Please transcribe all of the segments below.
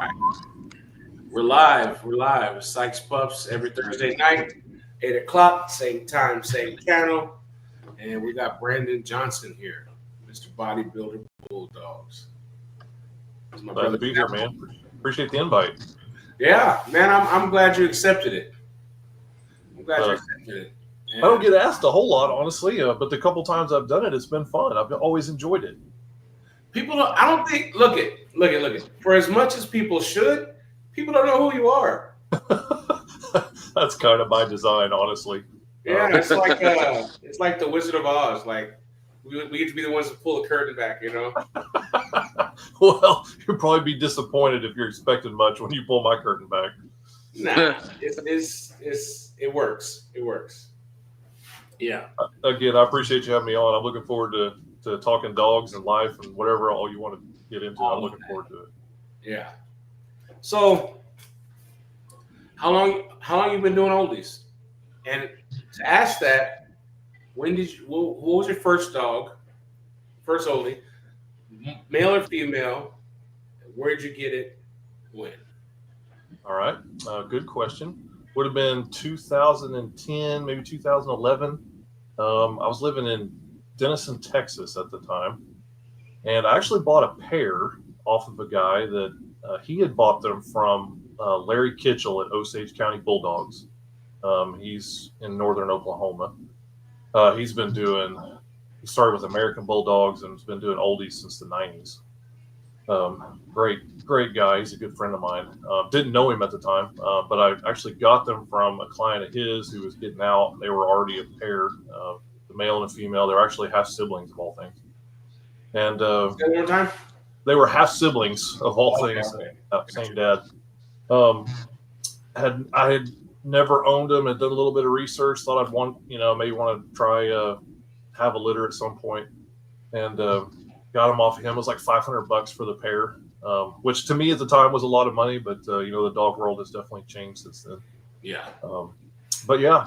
right. We're live. SykesPups every Thursday night, 8 o'clock, same time, same channel. And we got Brandon Johnson here, Mr. Bodybuilder Bulldogs. Glad to be here, man. Appreciate the invite. Yeah, man, I'm glad you accepted it. I'm glad you accepted it. And I don't get asked a whole lot, honestly, but the couple times I've done it, it's been fun. I've always enjoyed it. People don't, I don't think, look it. For as much as people should, people don't know who you are. That's kind of by design, honestly. Yeah, it's like the Wizard of Oz. Like we get to be the ones to pull the curtain back, you know. Well, you'll probably be disappointed if you're expecting much when you pull my curtain back. Nah, it works. It works. Yeah. Again, I appreciate you having me on. I'm looking forward to talking dogs and life and whatever all you want to get into. I'm looking forward to it. Yeah. So, how long you been doing oldies? And to ask that, when did you? What was your first dog? First oldie, male or female? Where'd you get it? When? All right, good question. Would have been 2010, maybe 2011. I was living in Denison, Texas at the time, and I actually bought a pair off of a guy that he had bought them from Larry Kitchell at Osage County Bulldogs. He's in northern Oklahoma. He started with American Bulldogs and has been doing oldies since the 90s. Great guy. He's a good friend of mine. Didn't know him at the time, but I actually got them from a client of his who was getting out. They were already a pair, the male and a female. They were actually half siblings of all things. And one more time? They were half siblings of all things. Okay. Same dad. I had never owned them. Had done a little bit of research. Thought I'd maybe want to try have a litter at some point, and got them off of him. It was like $500 for the pair, which to me at the time was a lot of money. But the dog world has definitely changed since then. Yeah. But yeah,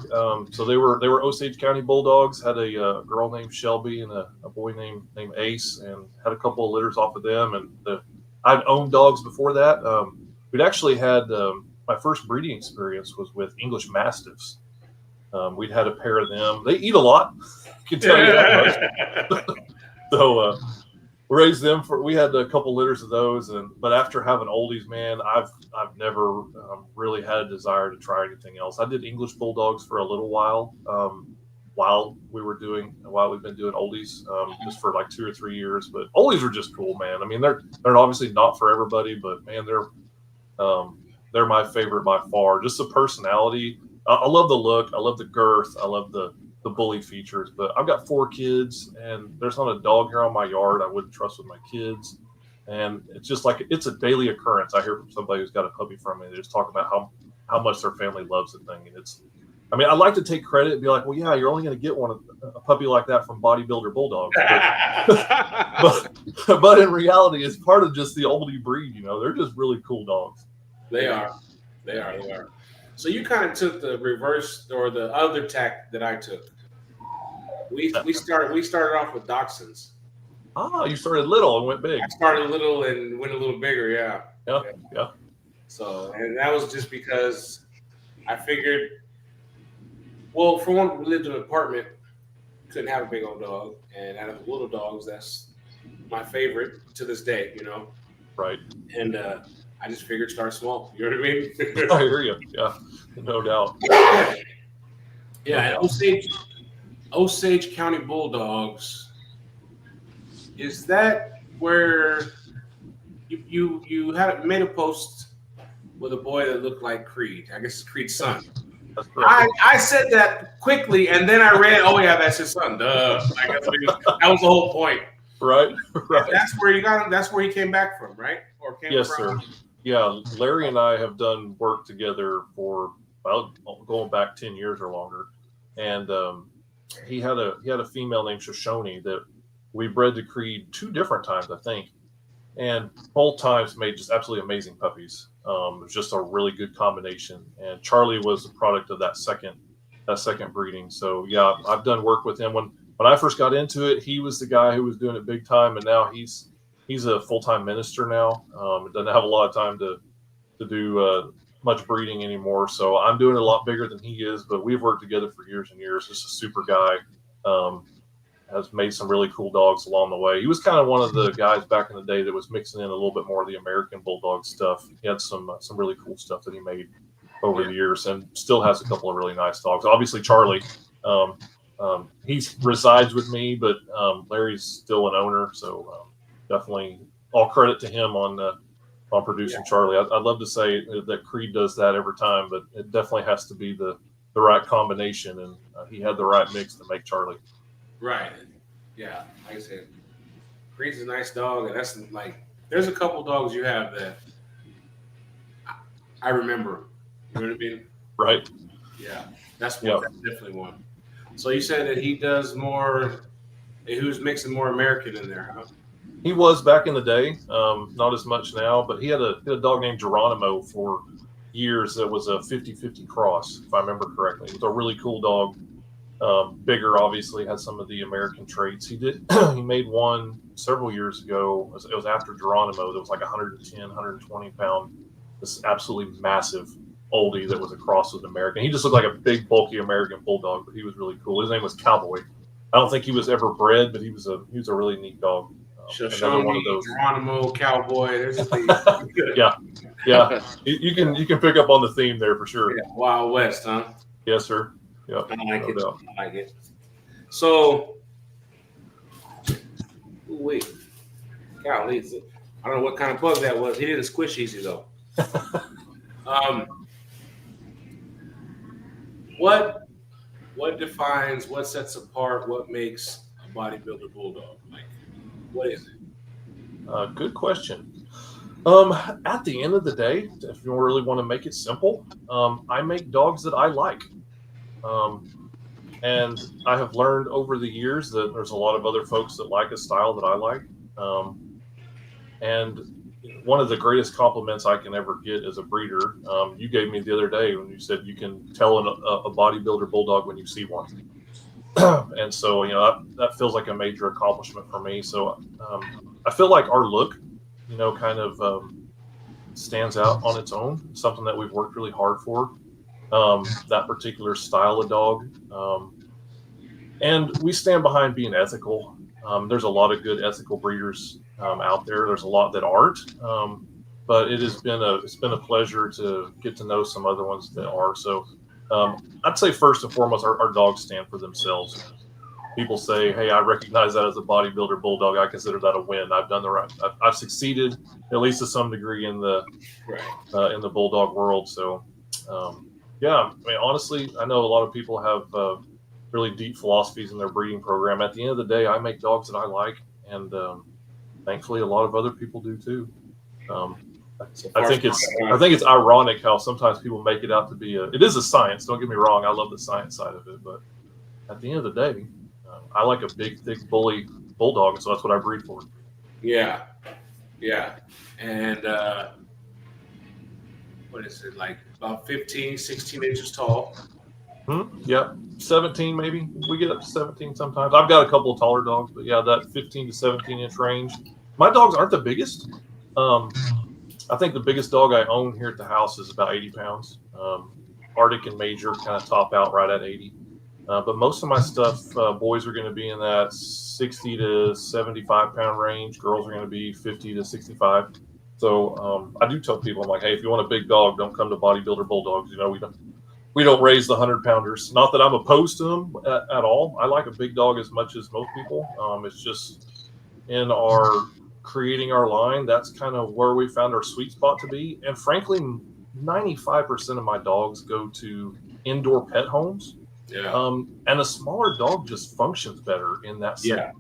so they were Osage County Bulldogs. Had a girl named Shelby and a boy named Ace, and had a couple of litters off of them. And I'd owned dogs before that. We'd actually had my first breeding experience was with English Mastiffs. We'd had a pair of them. They eat a lot, I can tell you that much. So raised them we had a couple litters of those, but after having oldies, man, I've never really had a desire to try anything else. I did English Bulldogs for a little while, while we've been doing oldies, just for like 2 or 3 years. But oldies are just cool, man. I mean, they're obviously not for everybody, but man, they're my favorite by far. Just the personality. I love the look. I love the girth. I love the bully features. But I've got 4 kids, and there's not a dog here on my yard I wouldn't trust with my kids. And it's just like it's a daily occurrence. I hear from somebody who's got a puppy from me. They just talk about how much their family loves the thing. And I like to take credit and be like, well, yeah, you're only going to get a puppy like that from Bodybuilder Bulldogs. But in reality, it's part of just the oldie breed. They're just really cool dogs. They are. So you kind of took the reverse or the other tack that I took. We started off with dachshunds. Ah, you started little and went big. I started little and went a little bigger, yeah. Yeah. So, and that was just because I figured, well, for one, we lived in an apartment, couldn't have a big old dog, and out of the little dogs, that's my favorite to this day, Right. And I just figured start small. You know what I mean? I hear you. Yeah, no doubt. Yeah, and Osage County Bulldogs. Is that where you had made a post with a boy that looked like Creed? I guess it's Creed's son. That's correct. I said that quickly, and then I read, oh yeah, that's his son. Duh. That was the whole point. Right. That's where you got him. That's where he came back from, right? Or came Yes, from? sir. Yeah, Larry and I have done work together for going back 10 years or longer, and he had a female named Shoshone that we bred to Creed 2 different times, I think, and both times made just absolutely amazing puppies. It was just a really good combination, and Charlie was the product of that second breeding. So yeah, I've done work with him. When I first got into it, he was the guy who was doing it big time, and now he's a full-time minister now. Doesn't have a lot of time to to do much breeding anymore. So I'm doing it a lot bigger than he is, but we've worked together for years and years. Just a super guy. Has made some really cool dogs along the way. He was kind of one of the guys back in the day that was mixing in a little bit more of the American Bulldog stuff. He had some really cool stuff that he made over the years, and still has a couple of really nice dogs. Obviously, Charlie, he resides with me, but Larry's still an owner, so definitely all credit to him on producing Charlie. I'd love to say that Creed does that every time, but it definitely has to be the right combination, and he had the right mix to make Charlie. Right. Yeah. Like I said, Creed's a nice dog, and that's like, there's a couple dogs you have that I remember. You know what I mean? Right. Yeah. That's one. That's definitely one. So you said that he does more. He was mixing more American in there, huh? He was back in the day, not as much now, but he had a dog named Geronimo for years that was a 50-50 cross, if I remember correctly. It was a really cool dog. Bigger, obviously, had some of the American traits. He made one several years ago. It was after Geronimo. That was like 110, 120 pound, this absolutely massive oldie that was a cross with American. He just looked like a big, bulky American bulldog, but he was really cool. His name was Cowboy. I don't think he was ever bred, but he was a really neat dog. Another one of those. Geronimo, Cowboy. There's a theme. Yeah. You can pick up on the theme there for sure. Yeah. Wild West, huh? Yes, sir. Yeah, I like it. So, wait, golly, I don't know what kind of bug that was. He didn't squish easy though. What defines, what sets apart, what makes a bodybuilder bulldog? Like, what is it? Good question. At the end of the day, if you really want to make it simple, I make dogs that I like. And I have learned over the years that there's a lot of other folks that like a style that I like. And one of the greatest compliments I can ever get as a breeder, you gave me the other day when you said you can tell a bodybuilder bulldog when you see one. And so, that feels like a major accomplishment for me. So I feel like our look, kind of stands out on its own, something that we've worked really hard for. That particular style of dog. And we stand behind being ethical. There's a lot of good ethical breeders out there. There's a lot that aren't. But it's been a pleasure to get to know some other ones that are. So I'd say first and foremost, our dogs stand for themselves. People say, hey, I recognize that as a bodybuilder bulldog. I consider that a win. I've done the right. I've succeeded, at least to some degree, in the bulldog world. So yeah, I mean, honestly, I know a lot of people have really deep philosophies in their breeding program. At the end of the day, I make dogs that I like, and thankfully, a lot of other people do too. I think it's ironic how sometimes people make it out to be it is a science. Don't get me wrong, I love the science side of it, but at the end of the day, I like a big, thick, bully bulldog, and so that's what I breed for. Yeah, and what is it, like about 15, 16 inches tall? Yeah, 17 maybe. We get up to 17 sometimes. I've got a couple of taller dogs, but yeah, that 15 to 17 inch range. My dogs aren't the biggest. I think the biggest dog I own here at the house is about 80 pounds. Arctic and Major kind of top out right at 80. But most of my stuff, boys are going to be in that 60 to 75 pound range. Girls are going to be 50 to 65. So I do tell people, I'm like, hey, if you want a big dog, don't come to Bodybuilder Bulldogs. We don't raise the 100-pounders. Not that I'm opposed to them at all. I like a big dog as much as most people. It's just in our creating our line, that's kind of where we found our sweet spot to be. And frankly, 95% of my dogs go to indoor pet homes. Yeah. And a smaller dog just functions better in that setting.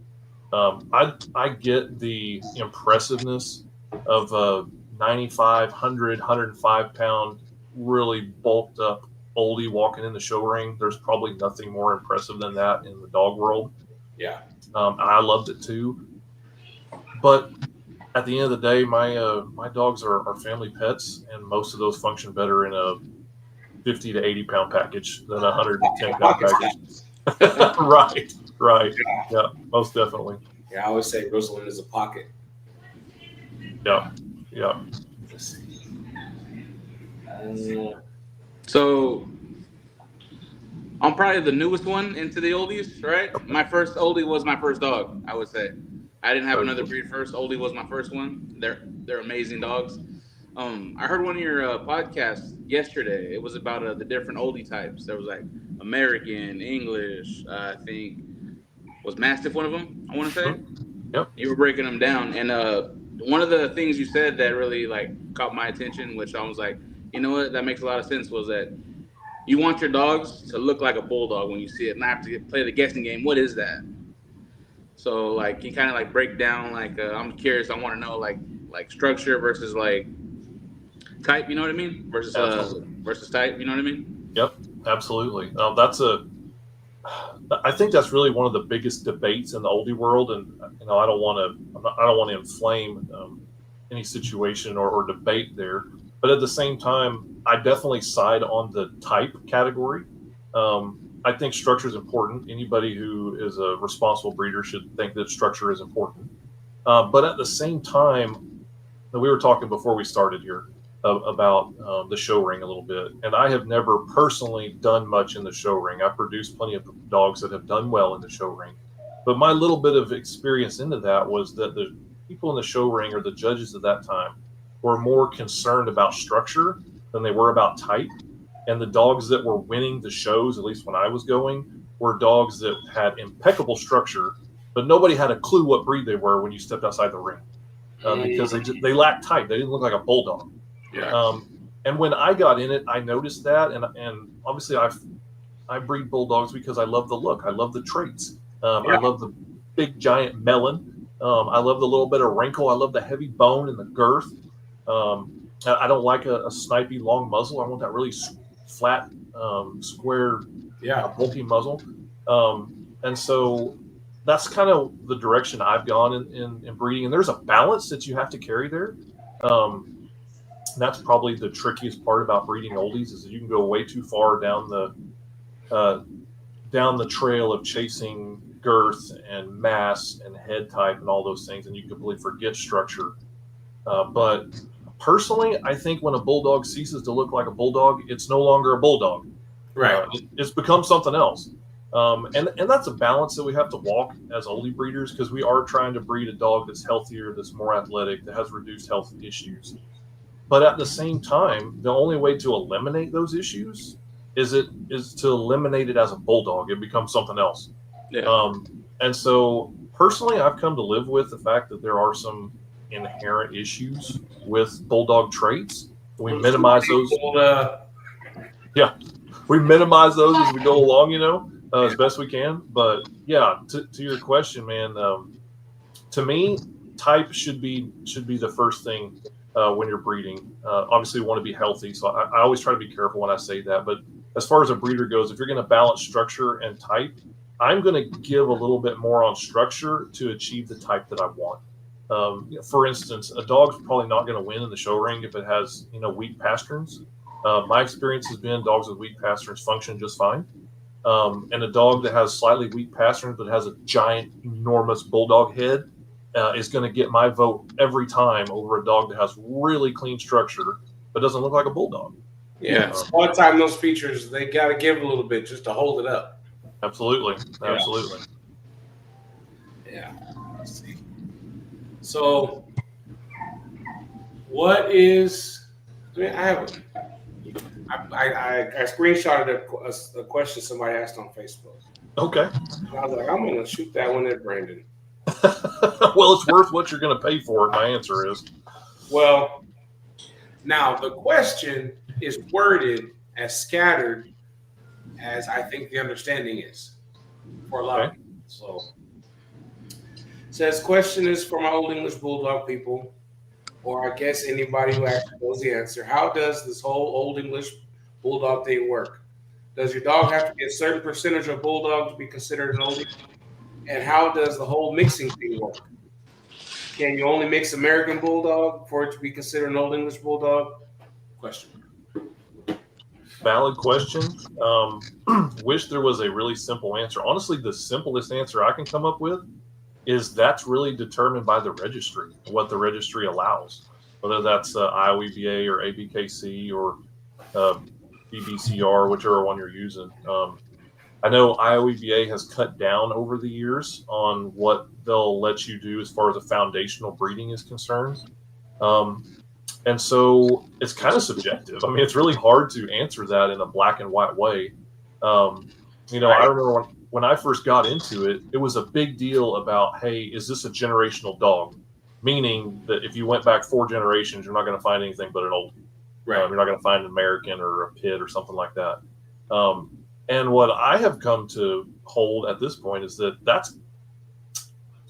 I get the impressiveness of a 95, 100, 105 pound, really bulked up oldie walking in the show ring. There's probably nothing more impressive than that in the dog world. Yeah. I loved it too. But at the end of the day, my dogs are family pets, and most of those function better in a 50 to 80 pound package than a 110 pound package. Right. Yeah, most definitely. Yeah, I always say Rosalind is a pocket. Yeah. Let's see. So I'm probably the newest one into the oldies, right? My first oldie was my first dog, I would say. I didn't have another breed first. Oldie was my first one. They're amazing dogs. I heard one of your podcasts yesterday. It was about the different oldie types. There was like American, English. I think was Mastiff one of them. I want to say. Yep. You were breaking them down, and one of the things you said that really like caught my attention, which I was like, you know what, that makes a lot of sense, was that you want your dogs to look like a bulldog when you see it, not have to play the guessing game. What is that? So like you kind of like break down like I'm curious. I want to know like structure versus like type. You know what I mean? Versus type. You know what I mean? Yep, absolutely. I think that's really one of the biggest debates in the oldie world, and I don't want to inflame any situation or debate there, but at the same time, I definitely side on the type category. I think structure is important. Anybody who is a responsible breeder should think that structure is important. But at the same time, we were talking before we started here about the show ring a little bit, and I have never personally done much in the show ring. I've produced plenty of dogs that have done well in the show ring, but my little bit of experience into that was that the people in the show ring, or the judges at that time, were more concerned about structure than they were about type. And the dogs that were winning the shows, at least when I was going, were dogs that had impeccable structure, but nobody had a clue what breed they were when you stepped outside the ring, because they lacked type. They didn't look like a bulldog. Yeah. And when I got in it, I noticed that, and obviously I breed bulldogs because I love the look, I love the traits, I love the big giant melon, I love the little bit of wrinkle, I love the heavy bone and the girth. I don't like a snipey long muzzle. I want that really flat, square, bulky muzzle. And so that's kind of the direction I've gone in breeding. And there's a balance that you have to carry there. That's probably the trickiest part about breeding oldies, is that you can go way too far down the trail of chasing girth and mass and head type and all those things, and you completely forget structure. But personally, I think when a bulldog ceases to look like a bulldog, it's no longer a bulldog. Right. It's become something else. And that's a balance that we have to walk as oldie breeders, because we are trying to breed a dog that's healthier, that's more athletic, that has reduced health issues. But at the same time, the only way to eliminate those issues is to eliminate it as a bulldog. It becomes something else. Yeah. And so personally, I've come to live with the fact that there are some inherent issues with bulldog traits. We minimize those. We minimize those as we go along, as best we can. But yeah, to your question, man, to me, type should be the first thing when you're breeding. Obviously, you want to be healthy, so I always try to be careful when I say that. But as far as a breeder goes, if you're going to balance structure and type, I'm going to give a little bit more on structure to achieve the type that I want. For instance, a dog's probably not going to win in the show ring if it has weak pasterns. My experience has been dogs with weak pasterns function just fine. And a dog that has slightly weak pasterns but has a giant, enormous bulldog head is going to get my vote every time over a dog that has really clean structure but doesn't look like a bulldog. Yeah, a lot of time those features, they got to give a little bit just to hold it up. Absolutely. Yeah. Let's see. So, what is? I screenshotted a question somebody asked on Facebook. Okay. And I was like, I'm going to shoot that one at Brandon. Well, it's worth what you're going to pay for it. My answer is. Well, now the question is worded as scattered as I think the understanding is for a lot of people. So, it says, question is for my Old English Bulldog people, or I guess anybody who actually knows the answer. How does this whole Old English Bulldog thing work? Does your dog have to get a certain percentage of Bulldog to be considered an oldie? And how does the whole mixing thing work? Can you only mix American Bulldog for it to be considered an Old English Bulldog? Question. Valid question. Wish there was a really simple answer. Honestly, the simplest answer I can come up with is that's really determined by the registry, what the registry allows, whether that's IOEBA or ABKC or BBCR, whichever one you're using. I know IOEBA has cut down over the years on what they'll let you do as far as a foundational breeding is concerned. And so it's kind of subjective. I mean, it's really hard to answer that in a black and white way. You know, I remember when I first got into it, it was a big deal about, hey, is this a generational dog? Meaning that if you went back 4 generations, you're not going to find anything but an oldie. Right. You're not going to find an American or a Pit or something like that. And what I have come to hold at this point is that that's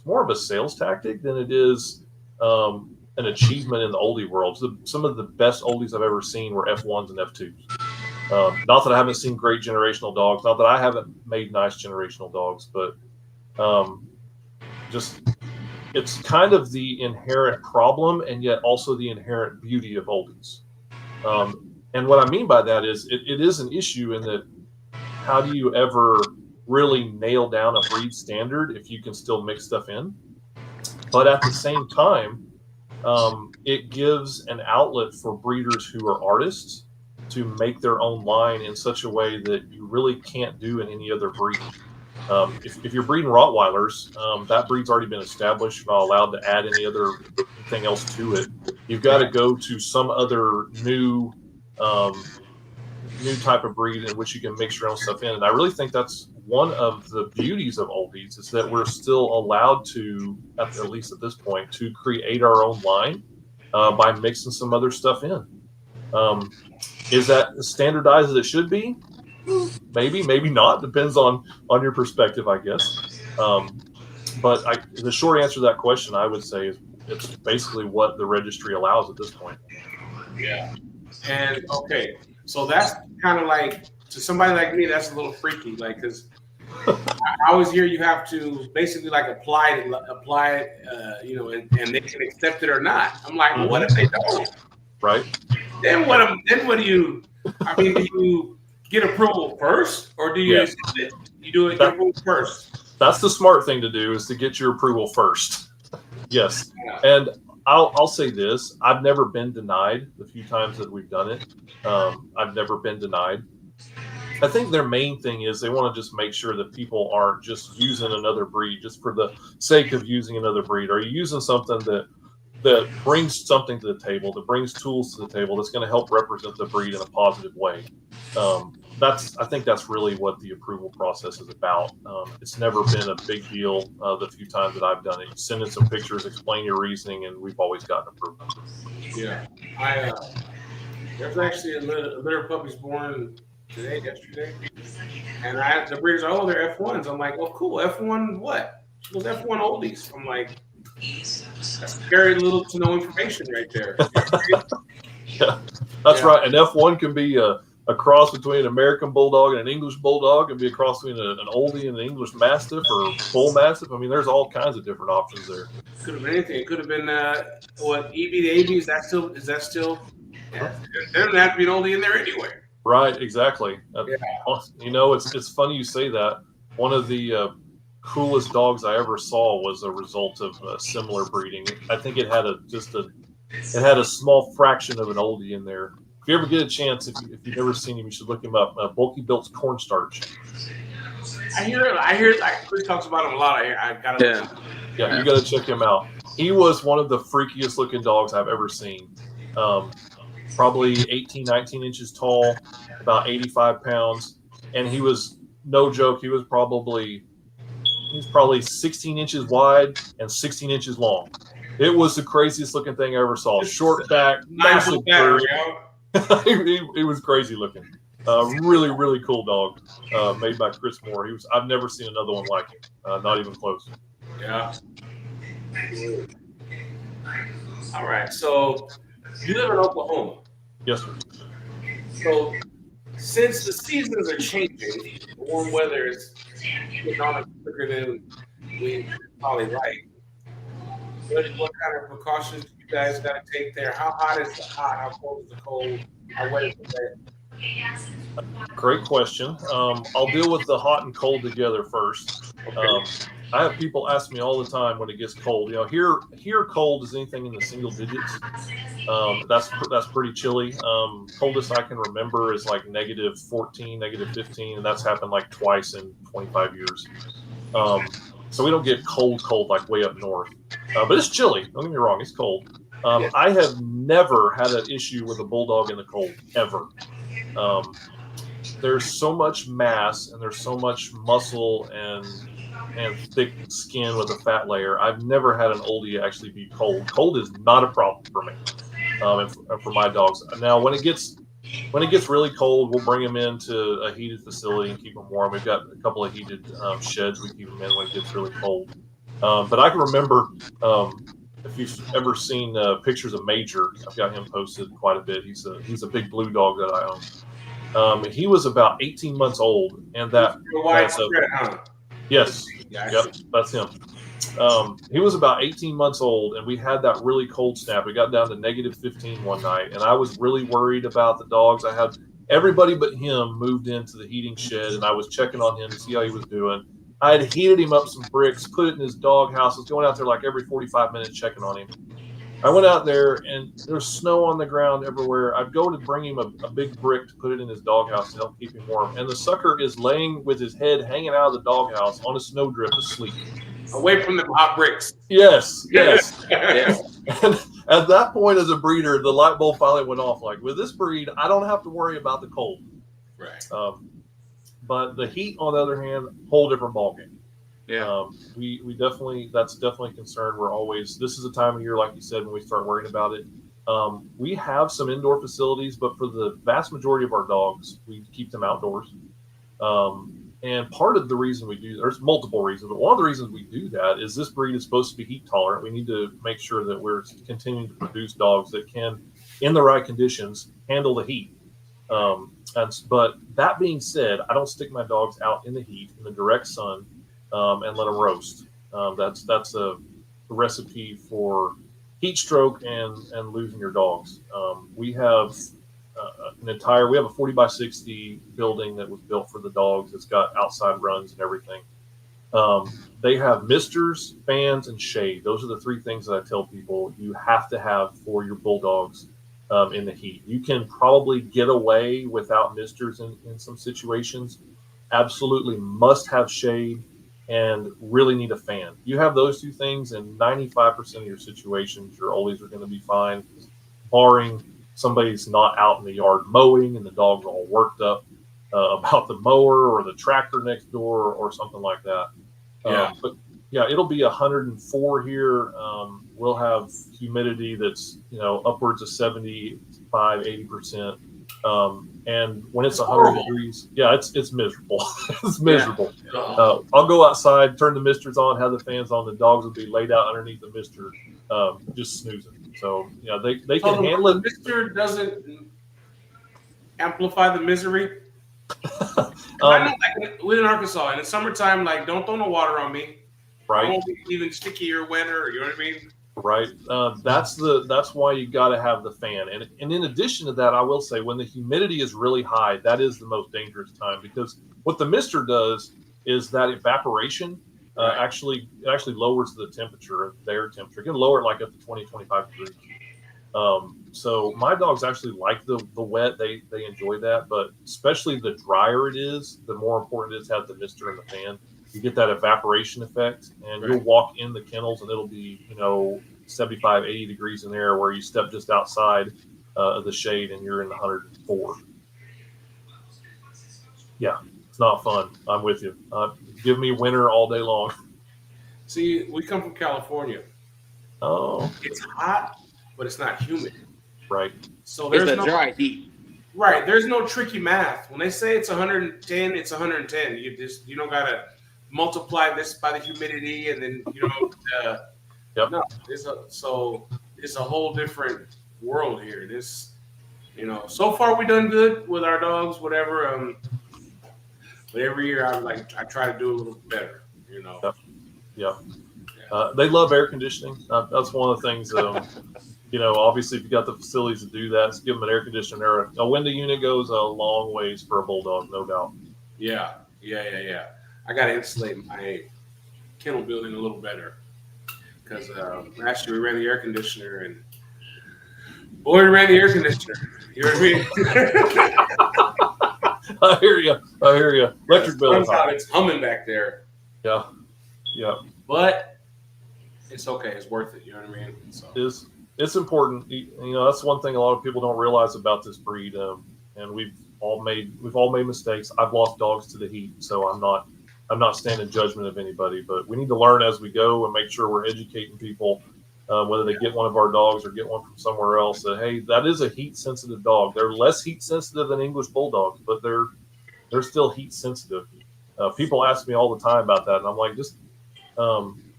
more of a sales tactic than it is an achievement in the oldie world. So some of the best oldies I've ever seen were F1s and F2s. Not that I haven't seen great generational dogs, not that I haven't made nice generational dogs, but just it's kind of the inherent problem and yet also the inherent beauty of oldies. And what I mean by that is it is an issue in that how do you ever really nail down a breed standard if you can still mix stuff in? But at the same time, it gives an outlet for breeders who are artists to make their own line in such a way that you really can't do in any other breed. If you're breeding Rottweilers, that breed's already been established. You're not allowed to add anything else to it. You've got to go to some other new type of breed in which you can mix your own stuff in. And I really think that's one of the beauties of oldies is that we're still allowed to, at least at this point, to create our own line by mixing some other stuff in. Is that as standardized as it should be? Maybe, maybe not. Depends on your perspective, I guess. But the short answer to that question, I would say, is it's basically what the registry allows at this point. Yeah. And okay, so that's kind of like, to somebody like me, that's a little freaky, like, because I always hear you have to basically like apply it, you know, and they can accept it or not. I'm like, well, what if they don't? Right. Then what do you? I mean, do you get approval first, or do you you do it approval first? That's the smart thing to do, is to get your approval first. Yes. And I'll say this: I've never been denied the few times that we've done it. I've never been denied. I think their main thing is they want to just make sure that people aren't just using another breed just for the sake of using another breed. Are you using something that brings something to the table, that brings tools to the table, that's going to help represent the breed in a positive way? I think that's really what the approval process is about. It's never been a big deal the few times that I've done it. You send in some pictures, explain your reasoning, and we've always gotten approval. Yeah. There's actually a litter of puppies born yesterday. And the breeders are, they're F1s. I'm like, well, cool. F1 what? She goes, F1 oldies. I'm like, that's very little to no information right there. Yeah, that's right. An F1 can be a cross between an American Bulldog and an English Bulldog, and be a cross between an Oldie and an English Mastiff or Bull Mastiff. I mean, there's all kinds of different options there. Could have been anything. It could have been what EB to AB. Is that still? Yeah. There doesn't have to be an Oldie in there anywhere. Right. Exactly. You know, it's funny you say that. One of the coolest dogs I ever saw was a result of similar breeding. I think it had a small fraction of an Oldie in there. If you ever get a chance, if you've never seen him, you should look him up. Bulky Built Cornstarch. I hear like Chris talks about him a lot. I gotta you gotta check him out. He was one of the freakiest looking dogs I've ever seen. Probably 18, 19 inches tall, about 85 pounds, and he was, no joke, he was probably 16 inches wide and 16 inches long. It was the craziest looking thing I ever saw. Short back, massive bird. He was crazy looking. Really, really cool dog. Made by Chris Moore. I've never seen another one like him. Not even close. Yeah. All right. So you live in Oklahoma. Yes, sir. So since the seasons are changing, the warm weather is getting on quicker than we probably like. What kind of precautions do you guys got to take there? How hot is the hot? How cold is the cold? How wet is the wet? Great question. I'll deal with the hot and cold together first. I have people ask me all the time when it gets cold. Here cold is anything in the single digits. That's pretty chilly. Coldest I can remember is like -14, -15, and that's happened like twice in 25 years. So we don't get cold like way up north, but it's chilly. Don't get me wrong, it's cold. I have never had an issue with a bulldog in the cold ever. There's so much mass and there's so much muscle and thick skin with a fat layer. I've never had an oldie actually be cold. Cold is not a problem for me, and for my dogs. Now, when it gets really cold, we'll bring them into a heated facility and keep them warm. We've got a couple of heated sheds we keep them in when it gets really cold. But I can remember, if you've ever seen pictures of Major, I've got him posted quite a bit. He's a big blue dog that I own. He was about 18 months old, and yes, yep, that's him. He was about 18 months old, and we had that really cold snap. We got down to -15 one night, and I was really worried about the dogs. I had everybody but him moved into the heating shed, and I was checking on him to see how he was doing. I had heated him up some bricks, put it in his dog house. I was going out there like every 45 minutes checking on him. I went out there, and there's snow on the ground everywhere. I'd go to bring him a big brick to put it in his doghouse to help keep him warm. And the sucker is laying with his head hanging out of the doghouse on a snowdrift asleep. Away from the hot bricks. Yes. Yes. And at that point, as a breeder, the light bulb finally went off. Like, with this breed, I don't have to worry about the cold. Right. But the heat, on the other hand, whole different ballgame. Yeah. We definitely, that's definitely a concern. This is a time of year, like you said, when we start worrying about it. We have some indoor facilities, but for the vast majority of our dogs, we keep them outdoors. And part of the reason we do, there's multiple reasons, but one of the reasons we do that is this breed is supposed to be heat tolerant. We need to make sure that we're continuing to produce dogs that can, in the right conditions, handle the heat. But that being said, I don't stick my dogs out in the heat, in the direct sun, and let them roast. That's a recipe for heat stroke and losing your dogs. We have we have a 40 by 60 building that was built for the dogs. It's got outside runs and everything. They have misters, fans, and shade. Those are the three things that I tell people you have to have for your bulldogs in the heat. You can probably get away without misters in some situations. Absolutely must have shade and really need a fan. You have those two things, and 95% of your situations, your oldies are going to be fine, barring somebody's not out in the yard mowing and the dog's all worked up about the mower or the tractor next door or something like that. But yeah, it'll be 104 here. We'll have humidity that's upwards of 75, 80%. And when it's 100 degrees, it's miserable. It's miserable. Yeah. I'll go outside, turn the misters on, have the fans on. The dogs will be laid out underneath the mister, just snoozing. So they can handle it. The mister doesn't amplify the misery. I know, like, we in Arkansas in the summertime, like, don't throw no water on me. Right. I won't be even sticky or wetter. You know what I mean? Right. That's why you got to have the fan. And in addition to that, I will say when the humidity is really high, that is the most dangerous time, because what the mister does is that evaporation actually lowers the temperature, the air temperature. It can lower it like up to 20, 25 degrees. So my dogs actually like the wet. They enjoy that, but especially the drier it is, the more important it is to have the mister and the fan. You get that evaporation effect, and you'll walk in the kennels and it'll be 75, 80 degrees in there, where you step just outside of the shade and you're in the 104. Yeah, it's not fun. I'm with you. Give me winter all day long. See, we come from California. Oh, it's hot, but it's not humid. Right. So there's no dry heat. Right. There's no tricky math. When they say it's 110, it's 110. You don't gotta multiply this by the humidity, and then Yep. No, it's a whole different world here. This, so far we done good with our dogs, whatever. But every year I try to do a little better. Yep. Yeah. They love air conditioning. That's one of the things. Obviously, if you got the facilities to do that, give them an air conditioner. A window unit goes a long ways for a bulldog, no doubt. Yeah. I got to insulate kennel building a little better. Because last year we ran the air conditioner, and boy, we ran the air conditioner. You know what I mean? I hear you. Electric bill is high. It's humming back there. Yeah. But it's okay. It's worth it. You know what I mean? So. It's important. You know, that's one thing a lot of people don't realize about this breed. And we've all made mistakes. I've lost dogs to the heat, so I'm not standing judgment of anybody. But we need to learn as we go and make sure we're educating people, whether they get one of our dogs or get one from somewhere else. That hey, that is a heat sensitive dog. They're less heat sensitive than English Bulldogs, but they're still heat sensitive. People ask me all the time about that, and I'm like, just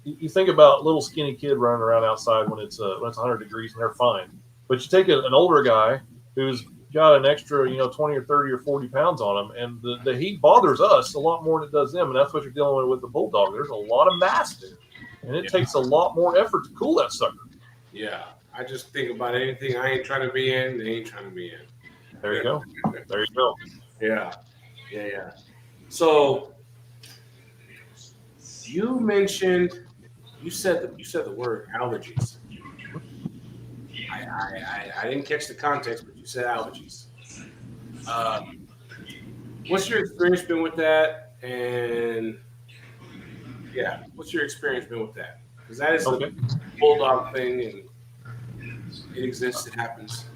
you think about a little skinny kid running around outside when it's 100 degrees and they're fine. But you take an older guy who's got an extra 20 or 30 or 40 pounds on him, and the heat bothers us a lot more than it does them, and that's what you're dealing with the Bulldog. There's a lot of mass there, and it takes a lot more effort to cool that sucker. Yeah, I just think about anything I ain't trying to be in, they ain't trying to be in. There you go. Yeah. So you said the word allergies. I didn't catch the context, but you said allergies. What's your experience been with that? And yeah, what's your experience been with that? Because that is a bulldog thing, and it exists. It happens.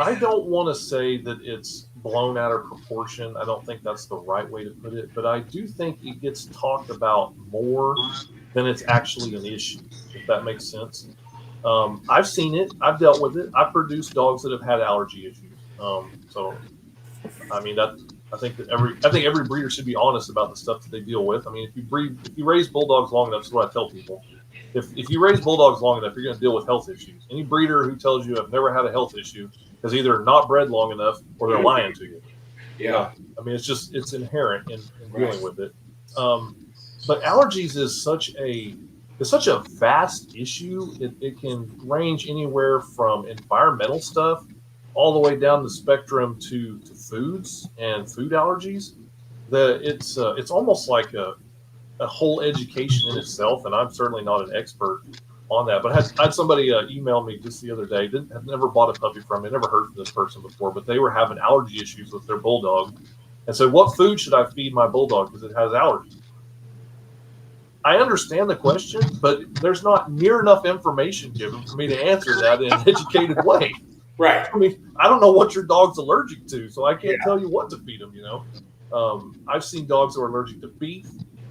I don't want to say that it's blown out of proportion. I don't think that's the right way to put it, but I do think it gets talked about more than it's actually an issue, if that makes sense. I've seen it. I've dealt with it. I've produced dogs that have had allergy issues. So, I mean, I think every breeder should be honest about the stuff that they deal with. I mean, if you raise bulldogs long enough, that's what I tell people. If you raise bulldogs long enough, you're going to deal with health issues. Any breeder who tells you I've never had a health issue is either not bred long enough or they're lying to you. Yeah. I mean, it's inherent in dealing with it. But allergies is such a vast issue. It can range anywhere from environmental stuff all the way down the spectrum to foods and food allergies. It's almost like a whole education in itself, and I'm certainly not an expert on that. But I had somebody email me just the other day. Have never bought a puppy from me, never heard from this person before, but they were having allergy issues with their bulldog, and said, "What food should I feed my bulldog because it has allergies?" I understand the question, but there's not near enough information given for me to answer that in an educated way. Right. I mean, I don't know what your dog's allergic to, so I can't tell you what to feed them. I've seen dogs that are allergic to beef,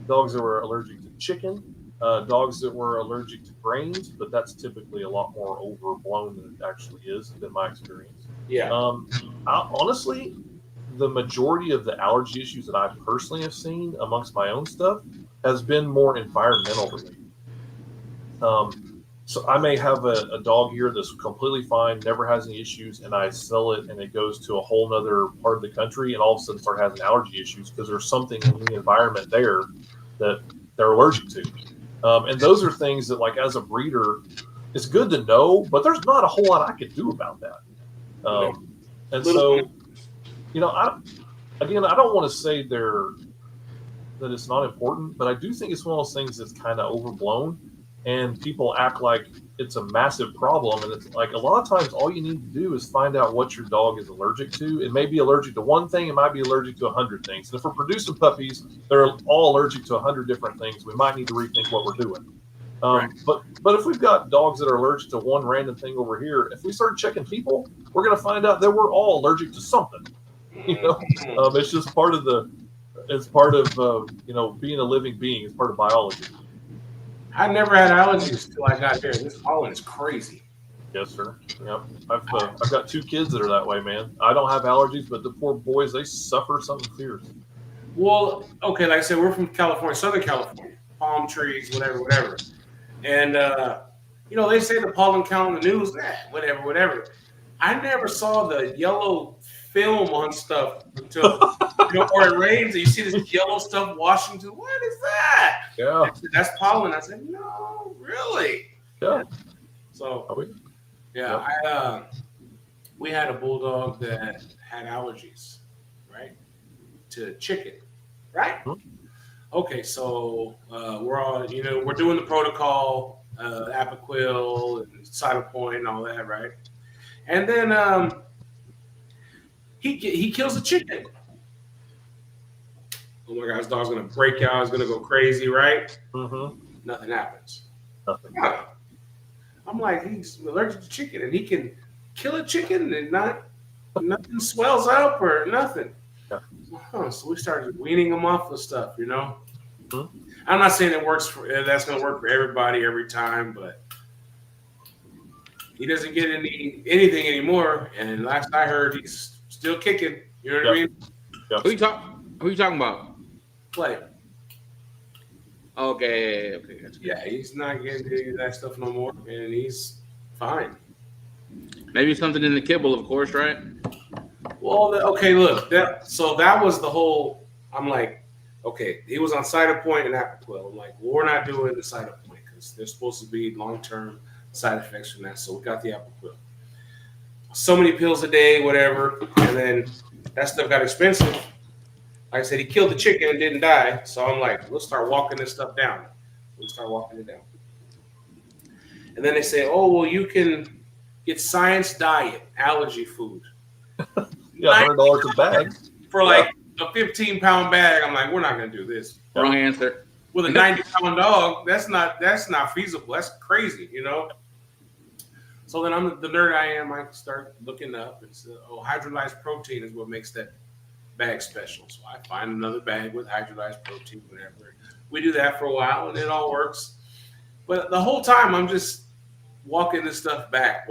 dogs that were allergic to chicken, dogs that were allergic to grains, but that's typically a lot more overblown than it actually is, in my experience. Yeah. Honestly, the majority of the allergy issues that I personally have seen amongst my own stuff has been more environmental related. So I may have a dog here that's completely fine, never has any issues, and I sell it and it goes to a whole nother part of the country and all of a sudden start having allergy issues because there's something in the environment there that they're allergic to. And those are things that, like, as a breeder, it's good to know, but there's not a whole lot I could do about that. And so, I don't want to say that it's not important, but I do think it's one of those things that's kind of overblown, and people act like it's a massive problem. And it's like, a lot of times all you need to do is find out what your dog is allergic to. It may be allergic to one thing, it might be allergic to 100 things. And if we're producing puppies, they're all allergic to 100 different things. We might need to rethink what we're doing. Right. But if we've got dogs that are allergic to one random thing over here, if we start checking people, we're going to find out that we're all allergic to something. It's just part of being a living being. It's part of biology. I never had allergies until I got here. This pollen is crazy. Yes, sir. Yep. I've got 2 kids that are that way, man. I don't have allergies, but the poor boys, they suffer something fierce. Well, okay, like I said, we're from California, Southern California, palm trees, whatever. And, they say the pollen count on the news, whatever. I never saw the yellow film on stuff until, or it rains and you see this yellow stuff washing through. What is that? Yeah. That's pollen. I said, no, really? Yeah. So, yeah. We had a bulldog that had allergies, right, to chicken, right? okay, so we're all, we're doing the protocol, Apoquil and Cytopoint and all that, right? And then he kills a chicken. Oh my God, his dog's gonna break out. He's gonna go crazy, right? Mm-hmm. Nothing happens. Nothing. Yeah. I'm like, he's allergic to chicken, and he can kill a chicken and nothing swells up or nothing. Yeah. So we started weaning him off the stuff, Mm-hmm. I'm not saying that's going to work for everybody every time, but he doesn't get anything anymore. And last I heard, he's still kicking. You know what I mean? Yep. Who you talking about? Play. Okay. Yeah, he's not getting any of that stuff no more, and he's fine. Maybe something in the kibble, of course, right? Well, okay, look. That was the whole. I'm like, okay, he was on Cytopoint and Apoquil. I'm like, well, we're not doing the Cytopoint because there's supposed to be long-term side effects from that. So we got the Apoquil. So many pills a day, whatever, and then that stuff got expensive. Like I said, he killed the chicken and didn't die. So I'm like, let's start walking this stuff down. We start walking it down. And then they say, oh, well, you can get Science Diet allergy food. Yeah, $100 a bag for like a 15-pound bag. I'm like, we're not gonna do this. Wrong answer. With a 90-pound dog, that's not feasible. That's crazy, So then I'm the nerd I am. I start looking up. It's hydrolyzed protein is what makes that bag special. So I find another bag with hydrolyzed protein, whatever. We do that for a while, and it all works. But the whole time, I'm just walking it back,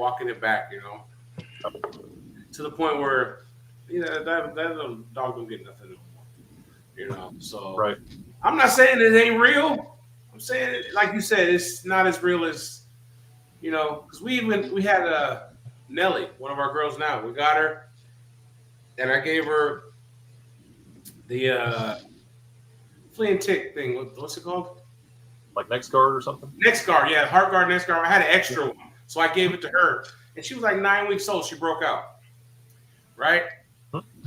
to the point where, that dog don't get nothing anymore, So right. I'm not saying it ain't real. I'm saying, like you said, it's not as real as, because we had Nellie, one of our girls now. We got her, and I gave her the flea and tick thing. What's it called? Like NexGard or something? NexGard, yeah, HeartGard, NexGard. I had an extra one, so I gave it to her, and she was like 9 weeks old. She broke out, right?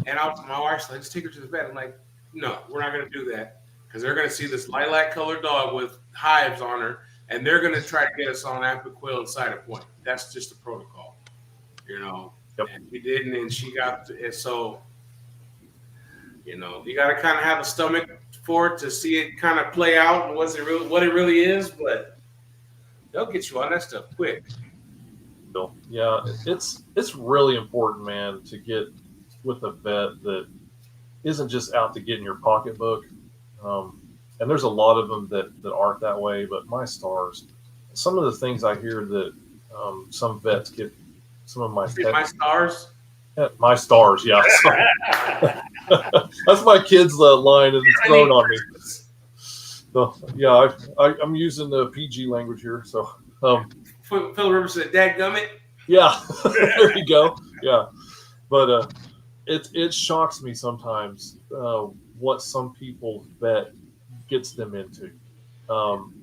And my wife's like, let's take her to the vet. I'm like, no, we're not going to do that because they're going to see this lilac-colored dog with hives on her, and they're going to try to get us on Apoquil and Cytopoint. That's just the protocol, Yep. And we didn't, and she got it. So, you got to kind of have a stomach for it to see it kind of play out and what it really is, but they'll get you on that stuff quick. So, yeah, it's really important, man, to get with a vet that isn't just out to get in your pocketbook. And there's a lot of them that aren't that way, but my stars, some of the things I hear that some vets get some of my pets. My stars? Yeah, my stars, yeah. That's my kid's line and it's thrown on me. So, yeah, I'm using the PG language here. So, Phil Rivers said, "Dadgummit." Yeah, there you go. Yeah, but it shocks me sometimes what some people's vet gets them into.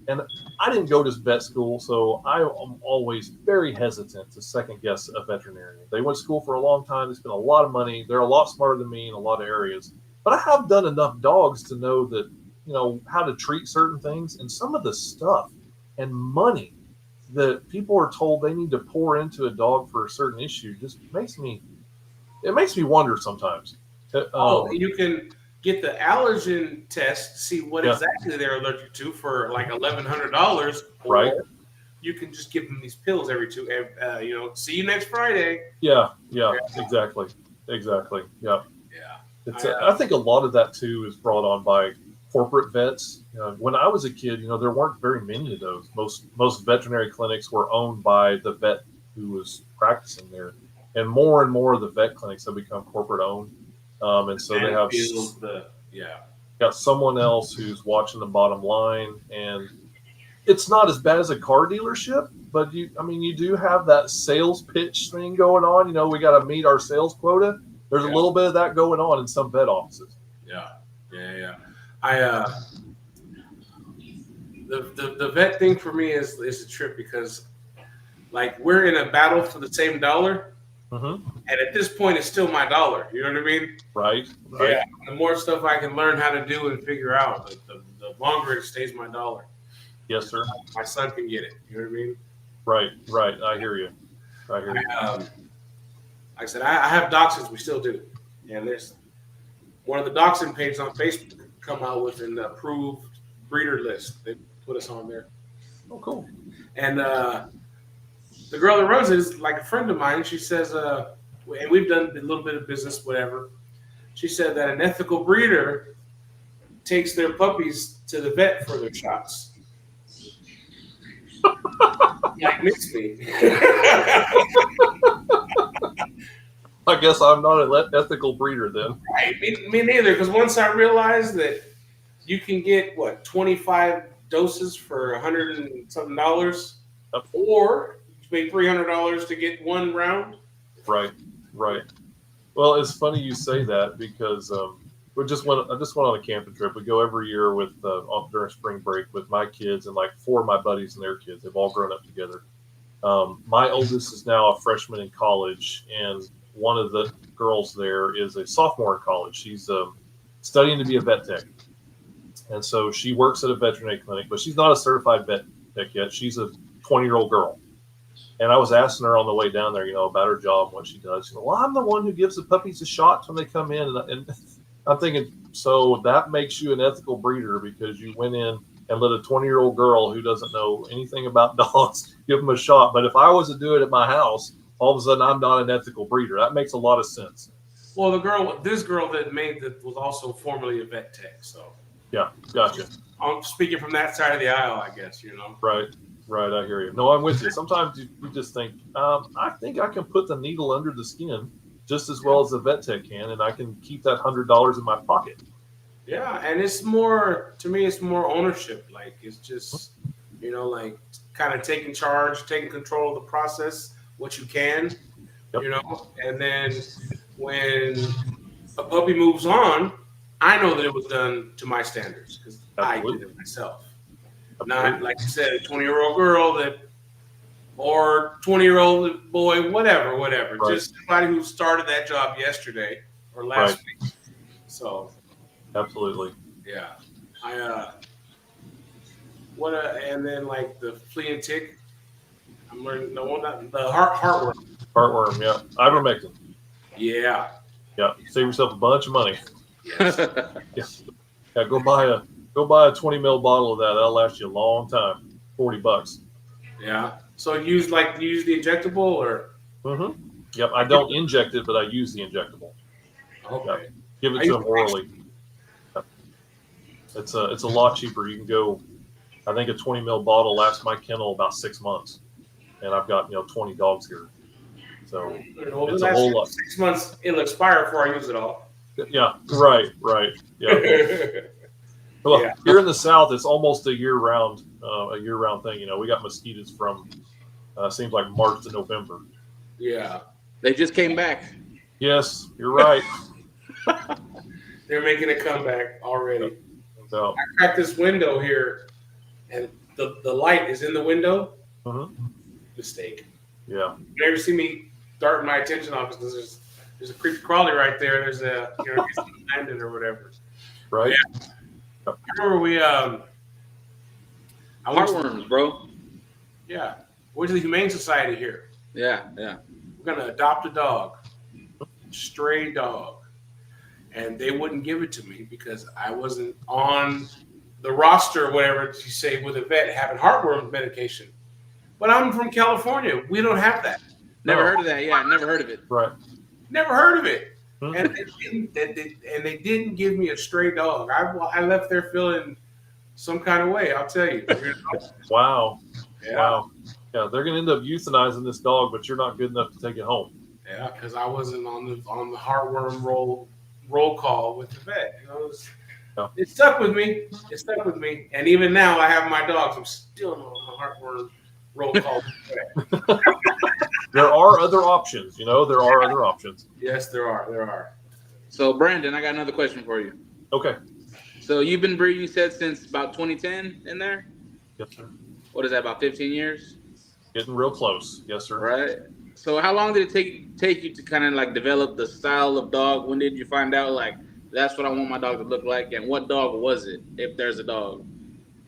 And I didn't go to vet school, so I am always very hesitant to second guess a veterinarian. They went to school for a long time. They spent a lot of money. They're a lot smarter than me in a lot of areas. But I have done enough dogs to know that, how to treat certain things, and some of the stuff and money that people are told they need to pour into a dog for a certain issue just makes me wonder sometimes. You can get the allergen test to see what exactly they're allergic to for like $1,100. Right. You can just give them these pills every see you next Friday. Yeah, exactly. Yeah. Yeah. I think a lot of that too is brought on by corporate vets. When I was a kid, there weren't very many of those. Most veterinary clinics were owned by the vet who was practicing there, and more of the vet clinics have become corporate owned. And so they have got someone else who's watching the bottom line, and it's not as bad as a car dealership, but you do have that sales pitch thing going on. We got to meet our sales quota. There's a little bit of that going on in some vet offices. Yeah. The vet thing for me is a trip because, like, we're in a battle for the same dollar. Mm-hmm. And at this point, it's still my dollar. You know what I mean? Right. Yeah. The more stuff I can learn how to do and figure out, the longer it stays my dollar. Yes, sir. My son can get it. You know what I mean? Right. I hear you. Like I said, I have dachshunds. We still do. And there's one of the dachshund pages on Facebook come out with an approved breeder list. They put us on there. Oh, cool. And the girl that runs it is like a friend of mine. She says, and we've done a little bit of business, whatever. She said that an ethical breeder takes their puppies to the vet for their shots. Like makes me. I guess I'm not an ethical breeder then. Right, me neither. Because once I realized that you can get 25 doses for $100 and something, or you pay $300 to get one round. Right. Well, it's funny you say that because I just went on a camping trip. We go every year with during spring break with my kids and like 4 of my buddies and their kids. They've all grown up together. My oldest is now a freshman in college, and one of the girls there is a sophomore in college. She's studying to be a vet tech. And so she works at a veterinary clinic, but she's not a certified vet tech yet. She's a 20-year-old girl. And I was asking her on the way down there, about her job and what she does. She said, well, I'm the one who gives the puppies the shots when they come in. And I'm thinking, so that makes you an ethical breeder because you went in and let a 20-year-old girl who doesn't know anything about dogs give them a shot. But if I was to do it at my house, all of a sudden I'm not an ethical breeder. That makes a lot of sense. Well, this girl that made that was also formerly a vet tech. So yeah, gotcha. I'm speaking from that side of the aisle, I guess, Right, I hear you. No, I'm with you. Sometimes you just think, I think I can put the needle under the skin just as well as the vet tech can, and I can keep that $100 in my pocket. Yeah, and it's more, to me, it's more ownership. Like, it's just, like kind of taking charge, taking control of the process, what you can, and then when a puppy moves on, I know that it was done to my standards because I did it myself. Not, like you said, a 20-year-old girl or 20-year-old boy, whatever. Right. Just somebody who started that job yesterday or last week. So, absolutely. Yeah. And then like the flea and tick. I'm learning the heartworm. Heartworm, yeah. Ivermectin. Yeah. Yeah. Save yourself a bunch of money. Yes. Yeah. Go buy a 20 ml bottle of that. That'll last you a long time. $40. Yeah. So use the injectable or? Mm-hmm. Yep. I don't inject it, but I use the injectable. Okay. Yep. Give it to them orally. Yep. It's a lot cheaper. You can go. I think a 20 ml bottle lasts my kennel about 6 months, and I've got 20 dogs here. So it's a whole lot. 6 months. It'll expire before I use it all. Yeah. Right. Yeah. Well, here in the South, it's almost a year-round thing. We got mosquitoes from seems like March to November. Yeah, they just came back. Yes, you're right. They're making a comeback already. So, I cracked this window here, and the light is in the window. Mistake. Yeah. You ever see me darting my attention off because there's a creepy crawly right there. There's a landed or whatever. Right. Yeah. I remember heartworms, bro. Yeah. Went to the Humane Society here. Yeah. We're going to adopt a dog, stray dog. And they wouldn't give it to me because I wasn't on the roster or whatever you say with a vet having heartworm medication. But I'm from California. We don't have that. Never heard of that. Yeah, never heard of it. Right. Never heard of it. And they didn't give me a stray dog. I left there feeling some kind of way, I'll tell you. Wow. Yeah. Wow. Yeah, they're going to end up euthanizing this dog, but you're not good enough to take it home. Yeah, because I wasn't on the heartworm roll call with the vet. It stuck with me. And even now, I have my dogs. I'm still on the heartworm roll call with the vet. There are other options, there are other options. Yes, there are. So, Brandon, I got another question for you. Okay. So, you've been breeding, you said, since about 2010 in there? Yes, sir. What is that, about 15 years? Getting real close. Yes, sir. Right. So, how long did it take you to kind of like develop the style of dog? When did you find out, like, that's what I want my dog to look like? And what dog was it, if there's a dog?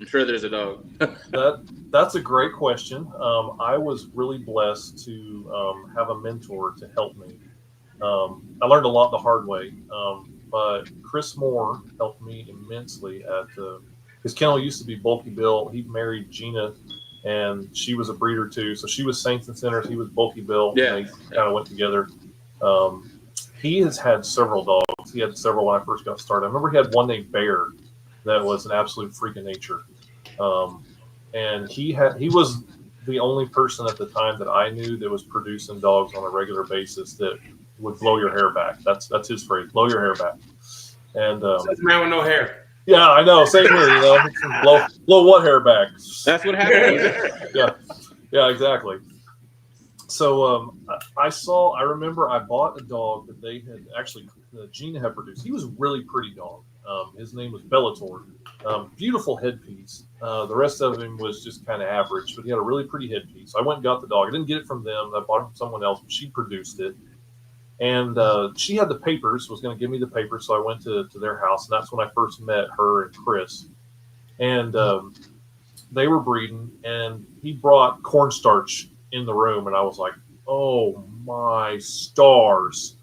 I'm sure there's a dog. That's a great question. I was really blessed to have a mentor to help me. I learned a lot the hard way, but Chris Moore helped me immensely at his kennel used to be Bulky Bill. He married Gina, and she was a breeder too. So she was Saints and Sinners. He was Bulky Bill. Yeah. And they kind of went together. He has had several dogs. He had several when I first got started. I remember he had one named Bear that was an absolute freak of nature. And he was the only person at the time that I knew that was producing dogs on a regular basis that would blow your hair back. That's his phrase, blow your hair back. And man with no hair. Yeah, I know. Same here. You know, blow what hair back? That's what happened. Yeah, exactly. So I remember I bought a dog that they had actually Gina had produced. He was a really pretty dog. His name was Bellator. Beautiful headpiece. The rest of him was just kind of average, but he had a really pretty headpiece. I went and got the dog. I didn't get it from them. I bought it from someone else, but she produced it. And she had the papers, was going to give me the papers. So I went to their house, and that's when I first met her and Chris. And they were breeding, and he brought cornstarch in the room, and I was like, oh my stars.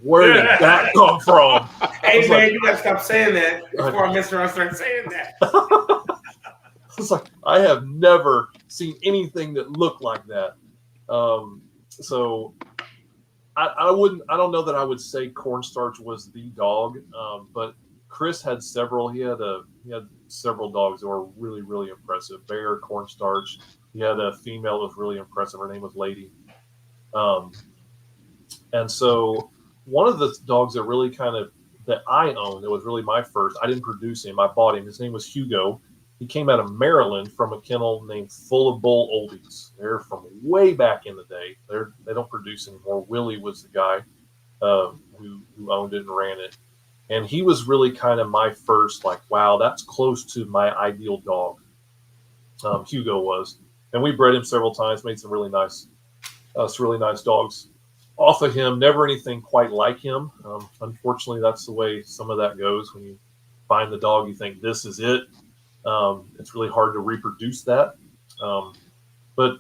Where did that come from? Hey, man, you got to stop saying that before I mess around and start saying that. I was like, I have never seen anything that looked like that. So I don't know that I would say cornstarch was the dog, but Chris had several. He had several dogs that were really, really impressive. Bear, cornstarch. He had a female that was really impressive. Her name was Lady. And so one of the dogs that really that I owned, that was really my first, I didn't produce him. I bought him. His name was Hugo. He came out of Maryland from a kennel named Full of Bull Oldies. They're from way back in the day. They don't produce anymore. Willie was the guy who owned it and ran it. And he was really kind of my first, like, wow, that's close to my ideal dog. Hugo was. And we bred him several times, made some really nice dogs off of him. Never anything quite like him. Unfortunately, that's the way some of that goes. When you find the dog, you think this is it. It's really hard to reproduce that. But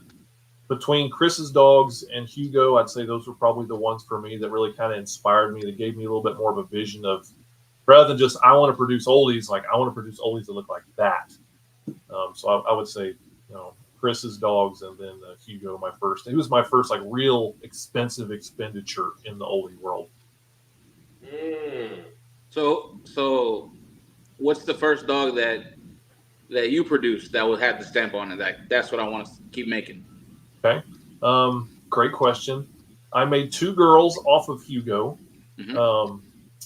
between Chris's dogs and Hugo, I'd say those were probably the ones for me that really kind of inspired me, that gave me a little bit more of a vision of, rather than just I want to produce oldies, like I want to produce oldies that look like that. So I would say, Chris's dogs, and then Hugo, he was my first like real expensive expenditure in the oldie world. So what's the first dog that you produced that would have the stamp on it? That's what I want to keep making. Okay. Great question. I made 2 girls off of Hugo. Mm-hmm.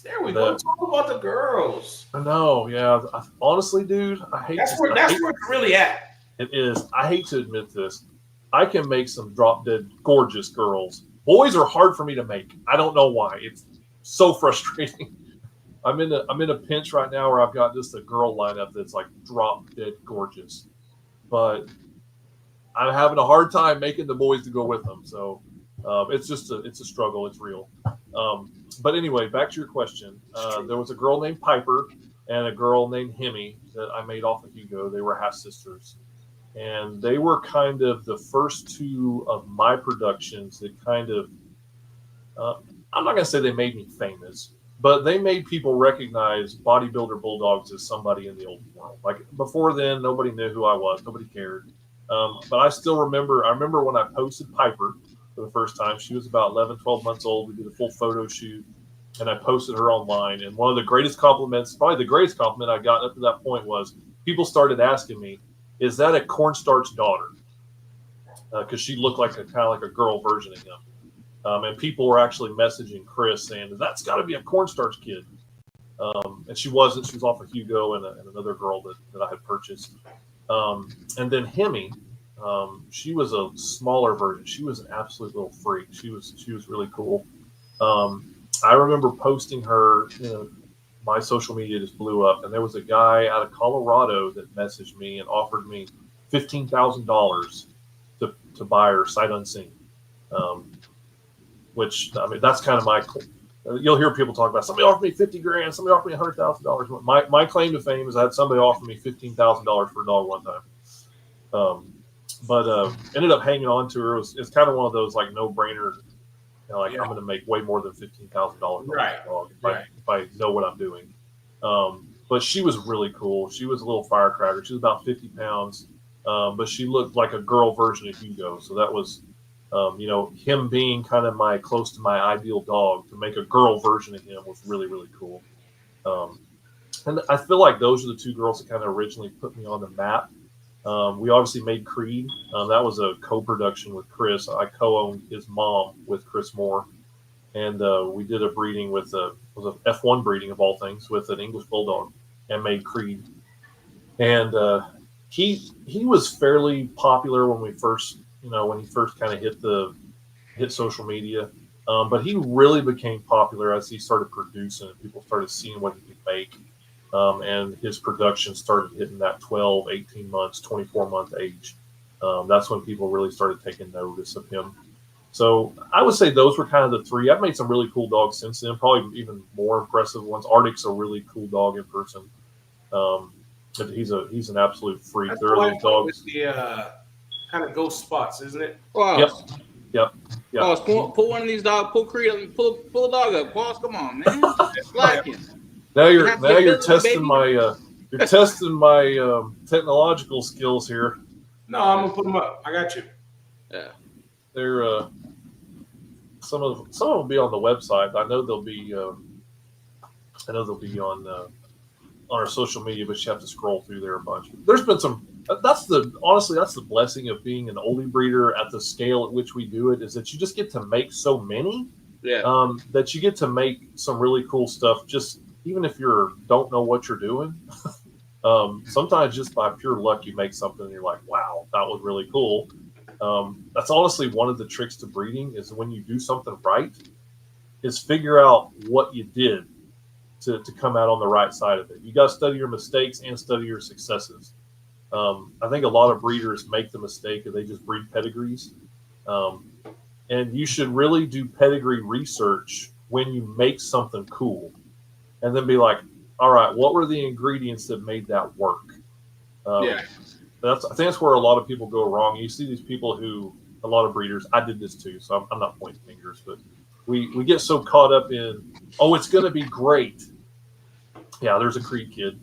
There we go. Talk about the girls. I know. Yeah. Honestly, dude, I hate that's where it's really at. It is. I hate to admit this. I can make some drop dead gorgeous girls. Boys are hard for me to make. I don't know why. It's so frustrating. I'm in a pinch right now where I've got just a girl lineup that's like drop dead gorgeous, but I'm having a hard time making the boys to go with them. So it's a struggle. It's real. But anyway, back to your question. There was a girl named Piper and a girl named Hemi that I made off of Hugo. They were half sisters, and they were kind of the first 2 of my productions that kind of, I'm not going to say they made me famous, but they made people recognize Bodybuilder Bulldogs as somebody in the old world. Like before then, nobody knew who I was. Nobody cared. But I still remember, when I posted Piper for the first time. She was about 11, 12 months old. We did a full photo shoot, and I posted her online. And one of the greatest compliments, probably the greatest compliment I got up to that point, was people started asking me, is that a cornstarch daughter? Because she looked like kind of like a girl version of him. And people were actually messaging Chris saying, that's got to be a cornstarch kid. And she wasn't. She was off of Hugo and another girl that I had purchased. And then Hemi, she was a smaller version. She was an absolute little freak. She was really cool. I remember posting her, my social media just blew up, and there was a guy out of Colorado that messaged me and offered me $15,000 to buy her sight unseen. Which, I mean, that's kind of you'll hear people talk about somebody offered me 50 grand, somebody offered me $100,000. My claim to fame is I had somebody offer me $15,000 for a dog one time. But ended up hanging on to her. It's kind of one of those like no brainer. I'm going to make way more than $15,000 on Right. a dog if I know what I'm doing. But she was really cool. She was a little firecracker. She was about 50 pounds, but she looked like a girl version of Hugo. So that was, him being kind of close to my ideal dog. To make a girl version of him was really, really cool. And I feel like those are the two girls that kind of originally put me on the map. We obviously made Creed. That was a co-production with Chris. I co-owned his mom with Chris Moore. And we did a breeding was a F1 breeding of all things with an English Bulldog and made Creed. And he was fairly popular when we first, when he first kind of hit social media. But he really became popular as he started producing and people started seeing what he could make. And his production started hitting that 12, 18 months, 24-month age. That's when people really started taking notice of him. So I would say those were kind of the three. I've made some really cool dogs since then, probably even more impressive ones. Arctic's a really cool dog in person. He's an absolute freak. That's There are these dogs with the kind of ghost spots, isn't it? Wow. Yep. Boss, pull one of these dogs. Pull Creed. Pull a dog up. Boss, come on, man. It's slacking. Now you're testing my technological skills here. No, I'm gonna put them up. I got you. Yeah. They're some of them will be on the website. I know they'll be on our social media, but you have to scroll through there a bunch. There's been some. That's the blessing of being an oldie breeder at the scale at which we do it, is that you just get to make so many. Yeah. That you get to make some really cool stuff. Just even if you don't know what you're doing, sometimes just by pure luck you make something and you're like, wow, that was really cool. That's honestly one of the tricks to breeding, is when you do something right, is figure out what you did to come out on the right side of it. You got to study your mistakes and study your successes. I think a lot of breeders make the mistake of they just breed pedigrees. And you should really do pedigree research when you make something cool, and then be like, all right, what were the ingredients that made that work? I think that's where a lot of people go wrong. You see these people a lot of breeders, I did this too, so I'm not pointing fingers, but we get so caught up in, it's going to be great. Yeah, there's a Creed kid.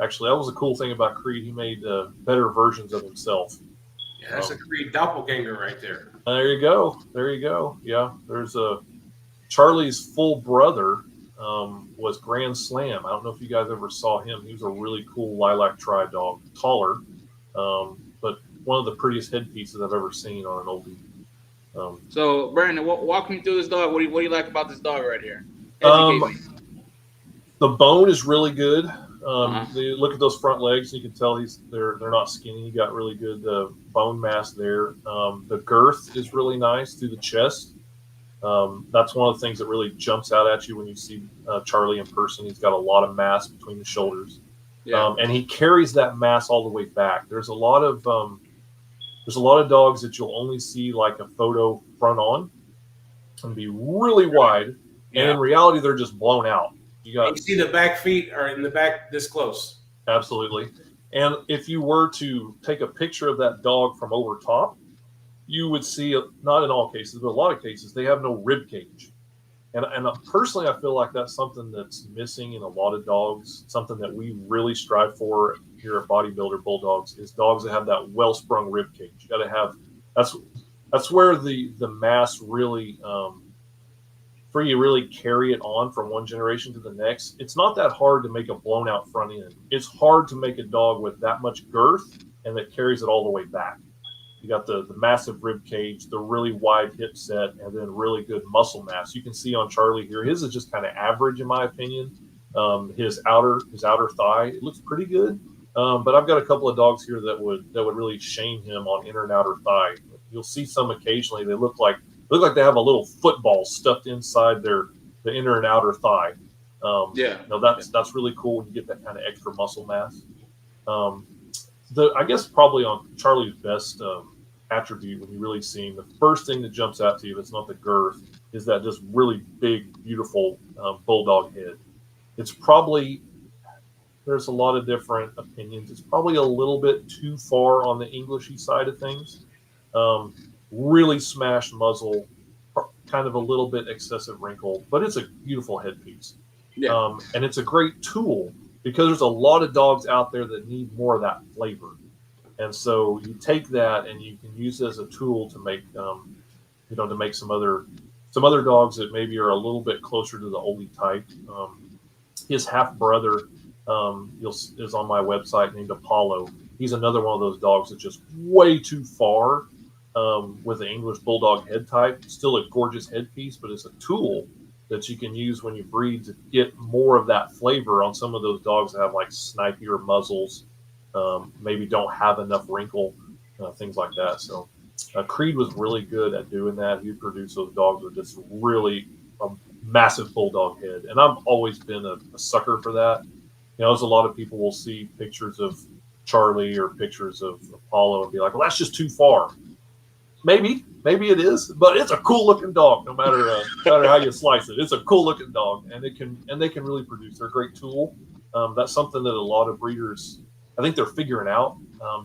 Actually, that was a cool thing about Creed. He made better versions of himself. Yeah, that's a Creed doppelganger right there. There you go. Yeah, there's Charlie's full brother was Grand Slam. I don't know if you guys ever saw him. He was a really cool lilac tri dog, taller, but one of the prettiest headpieces I've ever seen on an oldie. So, Brandon, walk me through this dog. What do you like about this dog right here? The bone is really good. You look at those front legs, and you can tell they're not skinny. You got really good bone mass there. The girth is really nice through the chest. That's one of the things that really jumps out at you when you see Charlie in person. He's got a lot of mass between the shoulders, and he carries that mass all the way back. There's a lot of dogs that you'll only see like a photo front on and be really wide, and in reality they're just blown out. You see the back feet are in the back this close. Absolutely. And if you were to take a picture of that dog from over top, you would see, not in all cases, but a lot of cases, they have no rib cage. And personally, I feel like that's something that's missing in a lot of dogs. Something that we really strive for here at Bodybuilder Bulldogs is dogs that have that well-sprung rib cage. You got to have, that's where the mass really, where you really carry it on from one generation to the next. It's not that hard to make a blown out front end. It's hard to make a dog with that much girth and that carries it all the way back. You got the massive rib cage, the really wide hip set, and then really good muscle mass. You can see on Charlie here, his is just kind of average in my opinion. His outer thigh, it looks pretty good. But I've got a couple of dogs here that would really shame him on inner and outer thigh. You'll see some occasionally, they look like they have a little football stuffed inside the inner and outer thigh. That's really cool when you get that kind of extra muscle mass. I guess probably on Charlie's best attribute when you really see him. The first thing that jumps out to you, if it's not the girth, is that just really big, beautiful bulldog head. It's probably, there's a lot of different opinions. It's probably a little bit too far on the Englishy side of things. Really smashed muzzle, kind of a little bit excessive wrinkle, but it's a beautiful headpiece. Yeah. And it's a great tool because there's a lot of dogs out there that need more of that flavor. And so you take that and you can use it as a tool to make, to make some other dogs that maybe are a little bit closer to the oldie type. His half brother is on my website named Apollo. He's another one of those dogs that's just way too far with the English Bulldog head type. Still a gorgeous headpiece, but it's a tool that you can use when you breed to get more of that flavor on some of those dogs that have like snipier muzzles, maybe don't have enough wrinkle, things like that. So Creed was really good at doing that. He would produce those dogs with just really a massive bulldog head. And I've always been a sucker for that. There's a lot of people will see pictures of Charlie or pictures of Apollo and be like, well, that's just too far. Maybe it is, but it's a cool looking dog. No matter how you slice it, it's a cool looking dog, and they can really produce. They're a great tool. That's something that a lot of breeders, I think they're figuring out.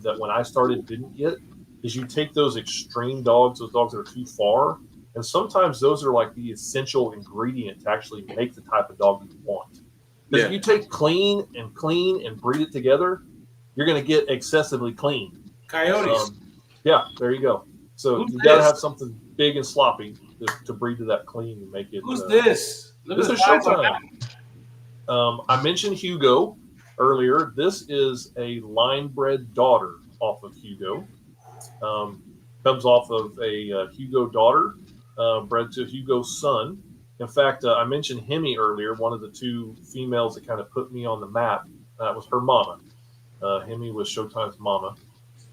That when I started didn't get is you take those extreme dogs, those dogs that are too far, and sometimes those are like the essential ingredient to actually make the type of dog you want. Because if you take clean and breed it together, you're going to get excessively clean. Coyotes. Yeah, there you go. So you got to have something big and sloppy to breed to that clean and make it. Who's this? This is Showtime. I mentioned Hugo earlier. This is a line-bred daughter off of Hugo. Comes off of a Hugo daughter bred to Hugo's son. In fact, I mentioned Hemi earlier, one of the two females that kind of put me on the map. That was her mama. Hemi was Showtime's mama.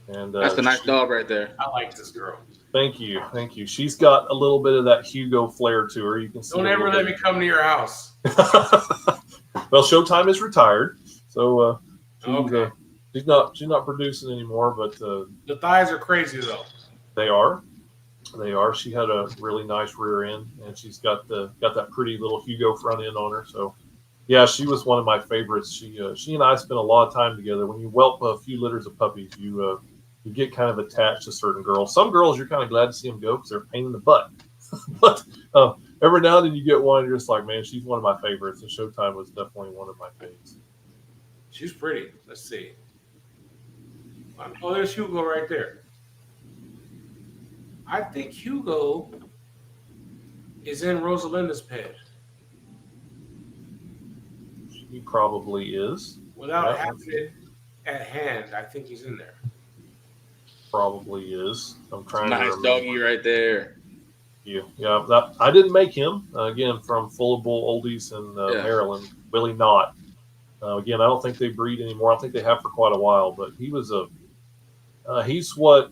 And that's a nice dog right there. I like this girl. Thank you. She's got a little bit of that Hugo flair to her. You can see. Don't ever let me come to your house. Well, Showtime is retired, so okay. She's not producing anymore. But the thighs are crazy though. They are. She had a really nice rear end, and she's got that pretty little Hugo front end on her. So, yeah, she was one of my favorites. She and I spent a lot of time together. When you whelp a few litters of puppies, you get kind of attached to certain girls. Some girls you're kind of glad to see them go because they're a pain in the butt. But every now and then you get one, you're just like, man, she's one of my favorites. And Showtime was definitely one of my favorites. She's pretty. Let's see. Oh, there's Hugo right there. I think Hugo is in Rosalinda's pet. He probably is. Without having it at hand, I think he's in there. Probably is. I'm trying to remember. Doggy right there. Yeah. I didn't make him. Again, from Full of Bull Oldies in Maryland. Willie Knott. Again, I don't think they breed anymore. I think they have for quite a while. But he was he's what.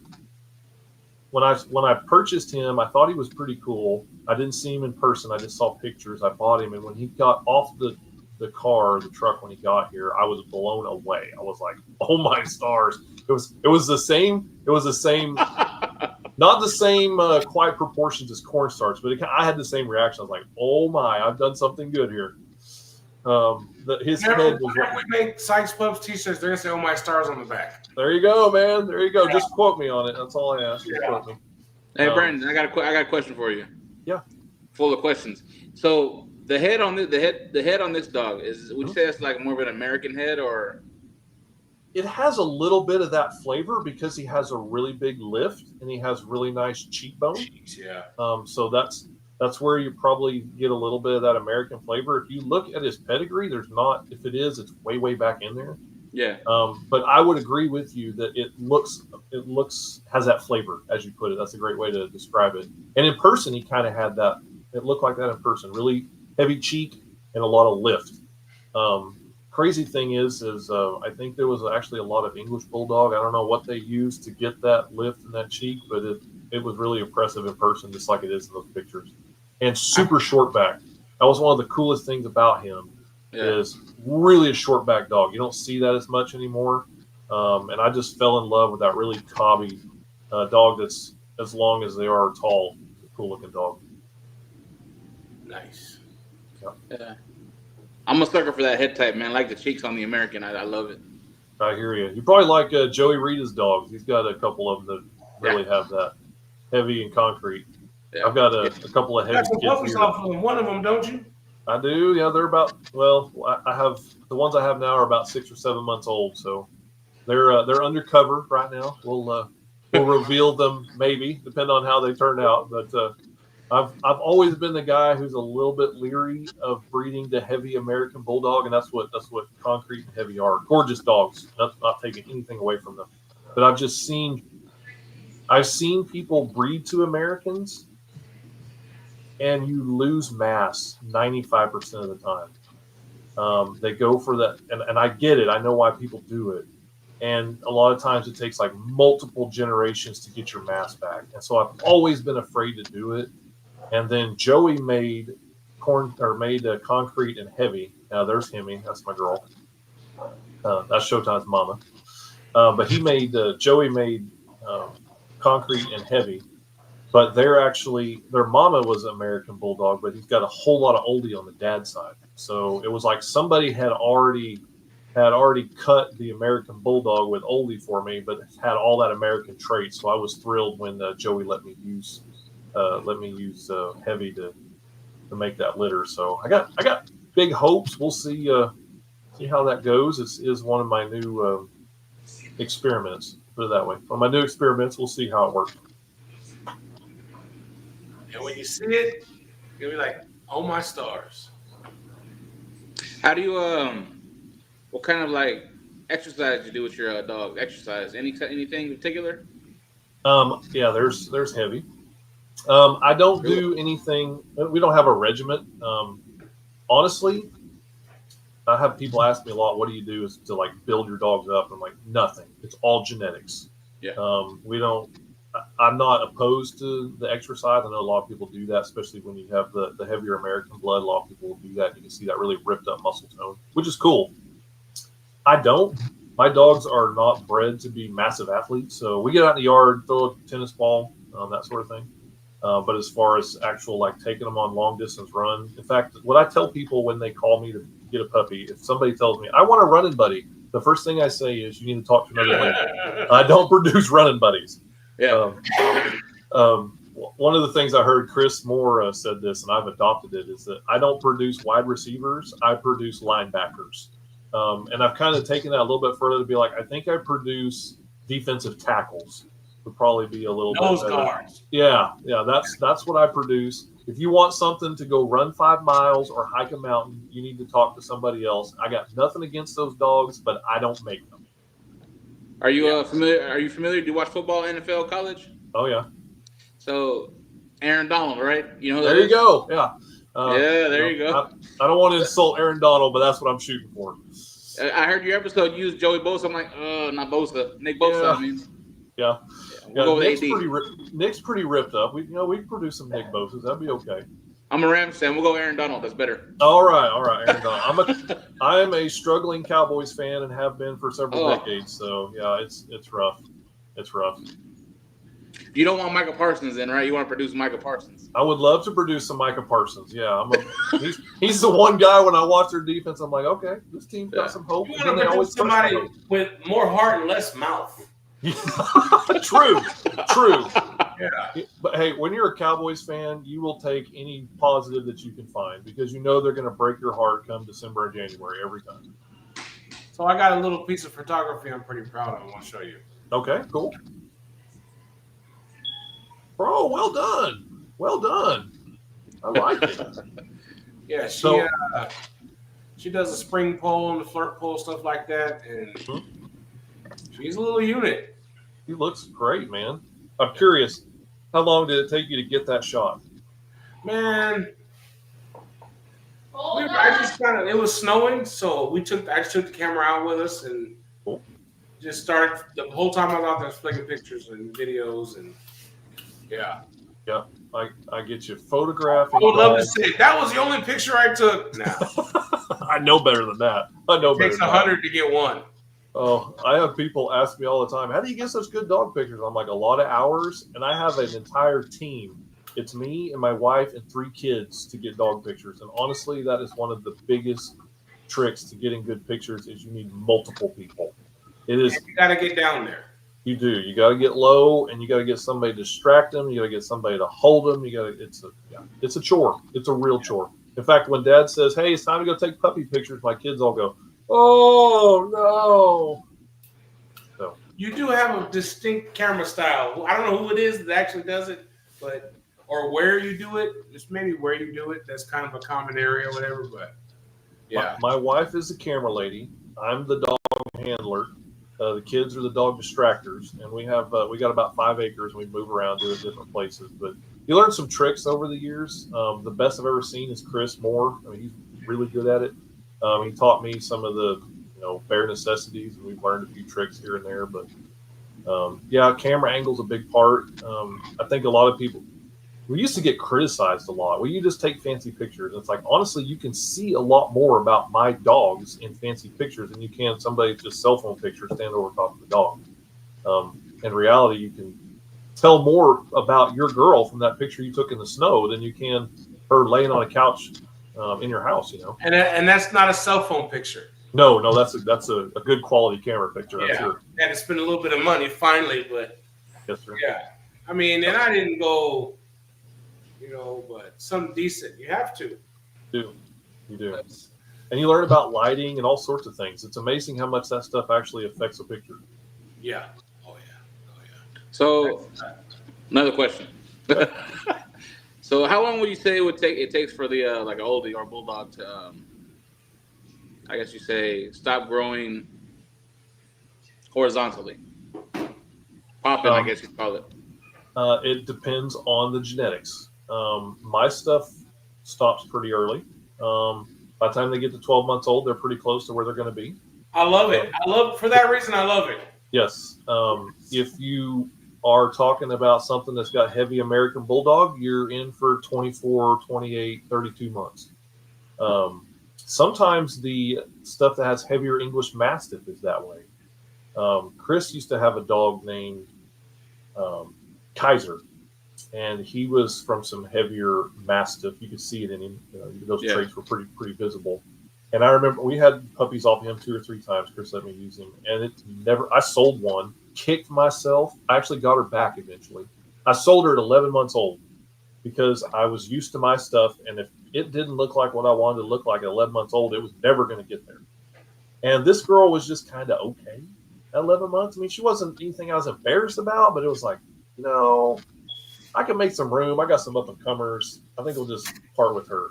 When I purchased him, I thought he was pretty cool. I didn't see him in person. I just saw pictures. I bought him, and when he got off the truck when he got here, I was blown away. I was like, "Oh my stars!" It was the same. It was the same. Not the same quiet proportions as cornstarch, but I had the same reaction. I was like, "Oh my! I've done something good here." His head was. Whenever we make SykesPups t-shirts, they're gonna say, "Oh my stars" on the back. There you go, man. There you go. Yeah. Just quote me on it. That's all I ask. Yeah. Quote me. Hey, Brandon, I got a question for you. Yeah. Full of questions. So the head on this dog would you say it's like more of an American head, or? It has a little bit of that flavor because he has a really big lift and he has really nice cheekbone. Yeah. So that's where you probably get a little bit of that American flavor. If you look at his pedigree, there's not. If it is, it's way back in there. Yeah. But I would agree with you that it has that flavor, as you put it. That's a great way to describe it. And in person, he kind of had that. It looked like that in person. Really heavy cheek and a lot of lift. Crazy thing is I think there was actually a lot of English Bulldog. I don't know what they used to get that lift and that cheek, but it was really impressive in person, just like it is in those pictures. And super short back. That was one of the coolest things about him. Yeah. Is really a short back dog. You don't see that as much anymore. And I just fell in love with that really cobby dog that's as long as they are tall. Cool looking dog. Nice. Yeah. I'm a sucker for that head type, man. I like the cheeks on the American. I love it. I hear you. You probably like Joey Rita's dogs. He's got a couple of them that really have that heavy and concrete. Yeah. I've got a couple of heavy kids here. Off of one of them, don't you? I do. Yeah, they're about. Well, I have the ones I have now are about 6 or 7 months old, so they're undercover right now. We'll reveal them maybe, depending on how they turn out. But I've always been the guy who's a little bit leery of breeding the heavy American Bulldog, and that's what concrete and heavy are. Gorgeous dogs. Not taking anything away from them, but I've seen people breed to Americans, and you lose mass 95% of the time. They go for that, and I get it. I know why people do it. And a lot of times it takes like multiple generations to get your mass back. And so I've always been afraid to do it. And then Joey made concrete and heavy. Now there's Hemi. That's my girl. That's Showtime's mama. But Joey made concrete and heavy. But their mama was an American Bulldog, but he's got a whole lot of oldie on the dad side. So it was like somebody had already cut the American Bulldog with oldie for me, but it had all that American trait. So I was thrilled when Joey let me use heavy to make that litter. So I got big hopes. We'll see how that goes. It is one of my new experiments. Put it that way. On my new experiments, we'll see how it works. And when you see it, you'll be like, "Oh my stars!" How do you what kind of like exercise do you do with your dog? Exercise? Anything in particular? Yeah, there's heavy. I don't do anything. We don't have a regiment. Honestly, I have people ask me a lot, "What do you do to like build your dogs up?" I'm like, nothing. It's all genetics. Yeah. I'm not opposed to the exercise. I know a lot of people do that, especially when you have the heavier American blood. A lot of people will do that. You can see that really ripped up muscle tone, which is cool. I don't. My dogs are not bred to be massive athletes. So we get out in the yard, throw a tennis ball, that sort of thing. But as far as actual like taking them on long distance run, in fact, what I tell people when they call me to get a puppy, if somebody tells me I want a running buddy, the first thing I say is you need to talk to another lady. I don't produce running buddies. Yeah. One of the things I heard Chris Moore said this, and I've adopted it, is that I don't produce wide receivers. I produce linebackers. And I've kind of taken that a little bit further to be like, I think I produce defensive tackles. Would probably be a little nose bit better. guards. Yeah, that's what I produce. If you want something to go run 5 miles or hike a mountain, you need to talk to somebody else. I got nothing against those dogs, but I don't make them. Are you familiar? Are you familiar? Do you watch football, NFL, college? Oh yeah. So Aaron Donald, right? You know who there you go. Yeah. There you go. I don't want to insult Aaron Donald, but that's what I'm shooting for. I heard your episode used Joey Bosa. I'm like, not Bosa, Nick Bosa. Yeah. I mean, yeah. We'll go with Nick's pretty ripped up. We can produce some Nick Bosas. That'd be okay. I'm a Rams fan. We'll go Aaron Donald. That's better. All right, Aaron Donald. I am a struggling Cowboys fan and have been for several decades. So yeah, it's rough. It's rough. You don't want Micah Parsons then, right? You want to produce Micah Parsons. I would love to produce some Micah Parsons. Yeah, he's the one guy when I watch their defense, I'm like, okay, this team's got some hope. You want to produce somebody with more heart and less mouth. True. Yeah. But hey, when you're a Cowboys fan, you will take any positive that you can find because you know they're going to break your heart come December and January every time. So I got a little piece of photography I'm pretty proud of. I want to show you. Okay, cool. Bro, well done. Well done. I like it. Yeah, she does a spring pole and the flirt pole, stuff like that, and she's a little unit. He looks great, man. I'm curious, how long did it take you to get that shot? Man, it was snowing, so I just took the camera out with us and just started the whole time I was out there flicking pictures and videos and yeah. I get you photographing. I would love to see it. That was the only picture I took. Now I know better than that. It takes 100 to get one. Oh, I have people ask me all the time, how do you get such good dog pictures? I'm like, a lot of hours, and I have an entire team. It's me and my wife and 3 kids to get dog pictures. And honestly, that is one of the biggest tricks to getting good pictures is you need multiple people. It is. And you got to get down there. You do. You got to get low, and you got to get somebody to distract them. You got to get somebody to hold them. You got to. It's a chore. It's a real chore. In fact, when Dad says, "Hey, it's time to go take puppy pictures," my kids all go, "Oh no!" So You do have a distinct camera style. I don't know who it is that actually does it, but or where you do it. It's maybe where you do it. That's kind of a common area or whatever. But yeah, my wife is the camera lady. I'm the dog handler. The kids are the dog distractors, and we got about 5 acres. And we move around, do it different places. But you learn some tricks over the years. The best I've ever seen is Chris Moore. I mean, he's really good at it. He taught me some of the bare necessities, and we've learned a few tricks here and there. But camera angle's a big part. I think a lot of people. We used to get criticized a lot. Well, you just take fancy pictures. It's like, honestly, you can see a lot more about my dogs in fancy pictures than you can somebody just cell phone picture stand over top of the dog. In reality, you can tell more about your girl from that picture you took in the snow than you can her laying on a couch in your house, And that's not a cell phone picture. No, that's a good quality camera picture, I'm sure. Had to spend a little bit of money finally, but yes, sir. Yeah. I mean, and I didn't go, but something decent. You have to. You do. And you learn about lighting and all sorts of things. It's amazing how much that stuff actually affects a picture. Yeah. Oh, yeah. So, another question. So, how long would you say it takes for the like an oldie or bulldog to, I guess you say, stop growing horizontally? Popping, I guess you'd call it. It depends on the genetics. My stuff stops pretty early. By the time they get to 12 months old, they're pretty close to where they're going to be. I love it. For that reason, I love it. Yes. If you are talking about something that's got heavy American Bulldog, you're in for 24, 28, 32 months. Sometimes the stuff that has heavier English Mastiff is that way. Chris used to have a dog named Kaiser, and he was from some heavier Mastiff. You could see it in him. Those traits were pretty visible. And I remember we had puppies off of him 2 or 3 times. Chris let me use him, and I sold one, kicked myself. I actually got her back eventually. I sold her at 11 months old because I was used to my stuff, and if it didn't look like what I wanted to look like at 11 months old, it was never going to get there. And this girl was just kind of okay at 11 months. I mean, she wasn't anything I was embarrassed about, but it was like, I can make some room. I got some up and comers. I think we'll just part with her.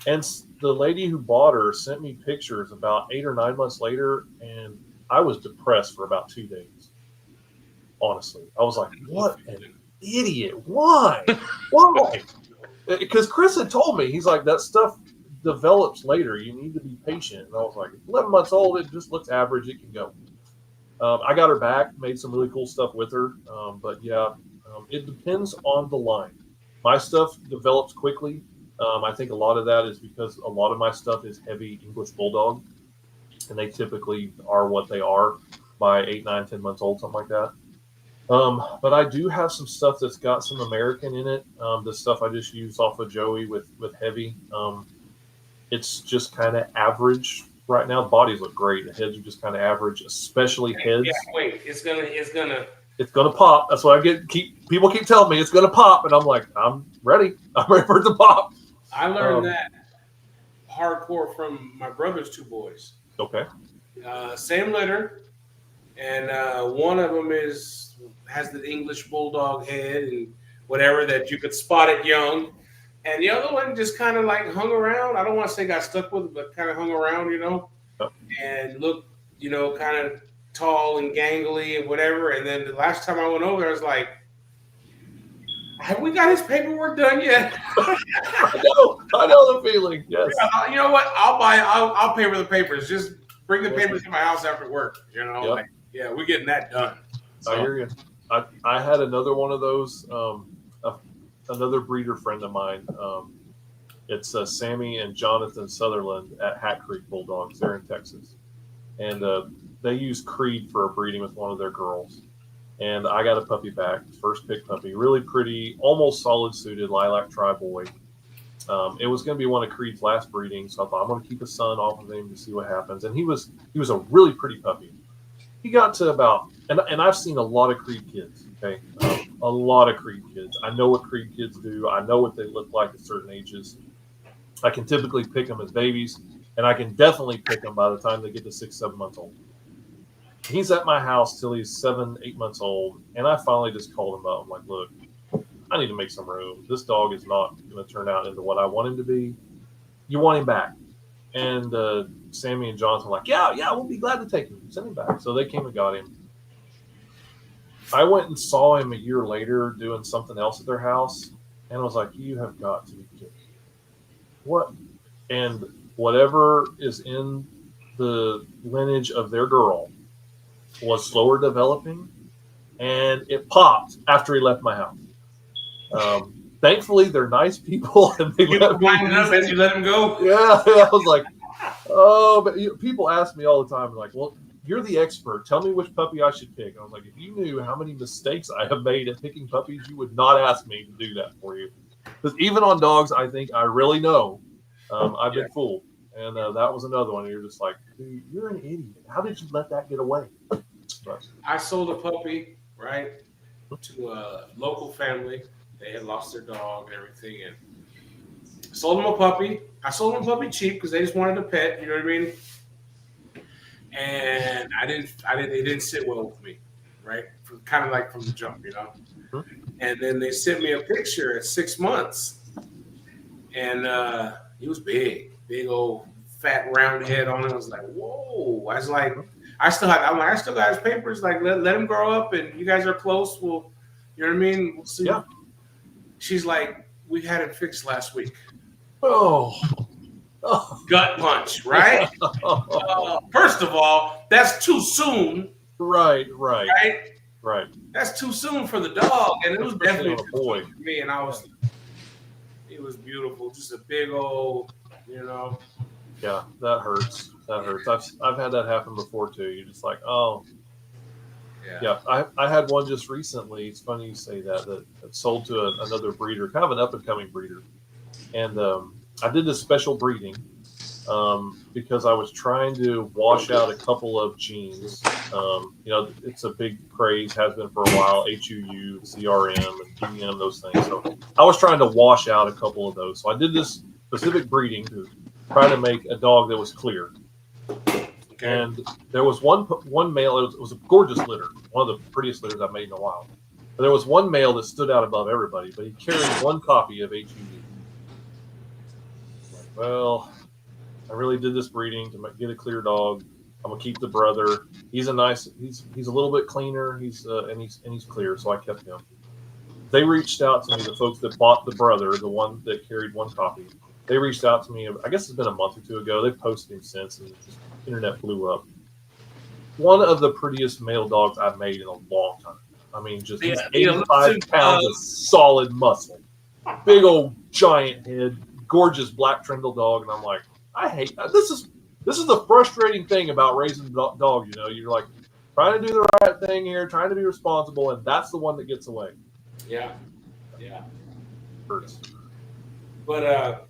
And the lady who bought her sent me pictures about 8 or 9 months later, and I was depressed for about 2 days. Honestly, I was like, "What an idiot! Why? Why?" Because Chris had told me, he's like, "That stuff develops later. You need to be patient." And I was like, 11 months old, it just looks average. It can go. I got her back, made some really cool stuff with her, but yeah. It depends on the line. My stuff develops quickly. I think a lot of that is because a lot of my stuff is heavy English Bulldog, and they typically are what they are by 8, 9, 10 months old, something like that. But I do have some stuff that's got some American in it. The stuff I just used off of Joey with heavy. It's just kind of average right now. Bodies look great. The heads are just kind of average, especially heads. Yeah, wait, it's gonna pop. That's what I get. People keep telling me it's gonna pop, and I'm like, I'm ready. I'm ready for it to pop. I learned that hardcore from my brother's 2 boys. Okay. Same litter, and one of them has the English Bulldog head and whatever that you could spot it young, and the other one just kind of like hung around. I don't want to say got stuck with it, but kind of hung around, and looked, kind of tall and gangly and whatever. And then the last time I went over there, I was like, have we got his paperwork done yet? I know the feeling. Yes. You know what? I'll pay for the papers. Just bring the papers to my house after work. We're getting that done. So. I hear you. I had another one of those. Another breeder friend of mine. It's Sammy and Jonathan Sutherland at Hat Creek Bulldogs. They're in Texas, and they used Creed for a breeding with one of their girls. And I got a puppy back, first pick puppy, really pretty, almost solid suited lilac tri-boy. It was going to be one of Creed's last breedings, so I thought I'm going to keep a son off of him to see what happens. And he was a really pretty puppy. He got to about, and I've seen a lot of Creed kids, okay? A lot of Creed kids. I know what Creed kids do. I know what they look like at certain ages. I can typically pick them as babies, and I can definitely pick them by the time they get to 6, 7 months old. He's at my house till he's 7, 8 months old, and I finally just called him up. I'm like, look, I need to make some room. This dog is not going to turn out into what I want him to be. You want him back. And Sammy and Jonathan were like, yeah, we'll be glad to take him. Send him back. So they came and got him. I went and saw him a year later doing something else at their house, and I was like, you have got to be kidding me. What? And whatever is in the lineage of their girl was slower developing, and it popped after he left my house. Thankfully, they're nice people, and they let me enough and you let him go. Yeah, I was like, oh, but people ask me all the time, like, well, you're the expert. Tell me which puppy I should pick. And I was like, if you knew how many mistakes I have made at picking puppies, you would not ask me to do that for you. Because even on dogs, I think I really know I've been fooled. And that was another one. You're just like, dude, you're an idiot. How did you let that get away? But I sold a puppy, right, to a local family. They had lost their dog and everything, and sold them a puppy. I sold them a puppy cheap because they just wanted a pet. You know what I mean? And it didn't sit well with me, right? Kind of like from the jump, you know. And then they sent me a picture at 6 months, and he was big old fat round head on it. I was like, whoa! I was like, I still got his papers. Like, let him grow up, and you guys are close. Well, you know what I mean? We'll see. Yeah. She's like, we had it fixed last week. Oh. Gut punch, right? First of all, that's too soon. Right. That's too soon for the dog, and it was definitely a boy for me. And it was beautiful, just a big old, you know. Yeah, that hurts. I've had that happen before too. You're just like, oh. Yeah, I had one just recently. It's funny you say that sold to another breeder, kind of an up-and-coming breeder. And I did this special breeding because I was trying to wash out a couple of genes. You know, it's a big craze, has been for a while, HUU, CRM, and GM, those things. So I was trying to wash out a couple of those. So I did this specific breeding to try to make a dog that was clear. And there was one male. It was a gorgeous litter, one of the prettiest litters I've made in a while. But there was one male that stood out above everybody, but he carried one copy of HUD. Well, I really did this breeding to get a clear dog. I'm gonna keep the brother. He's a little bit cleaner. He's clear, so I kept him. They reached out to me, the folks that bought the brother, the one that carried one copy. They reached out to me. I guess it's been a month or two ago. They've posted him since, and the internet blew up. One of the prettiest male dogs I've made in a long time. I mean, just 85 pounds of solid muscle, big old giant head, gorgeous black trindle dog, and I'm like, I hate this. This is the frustrating thing about raising dogs. You know, you're like trying to do the right thing here, trying to be responsible, and that's the one that gets away. Yeah. Hurts. But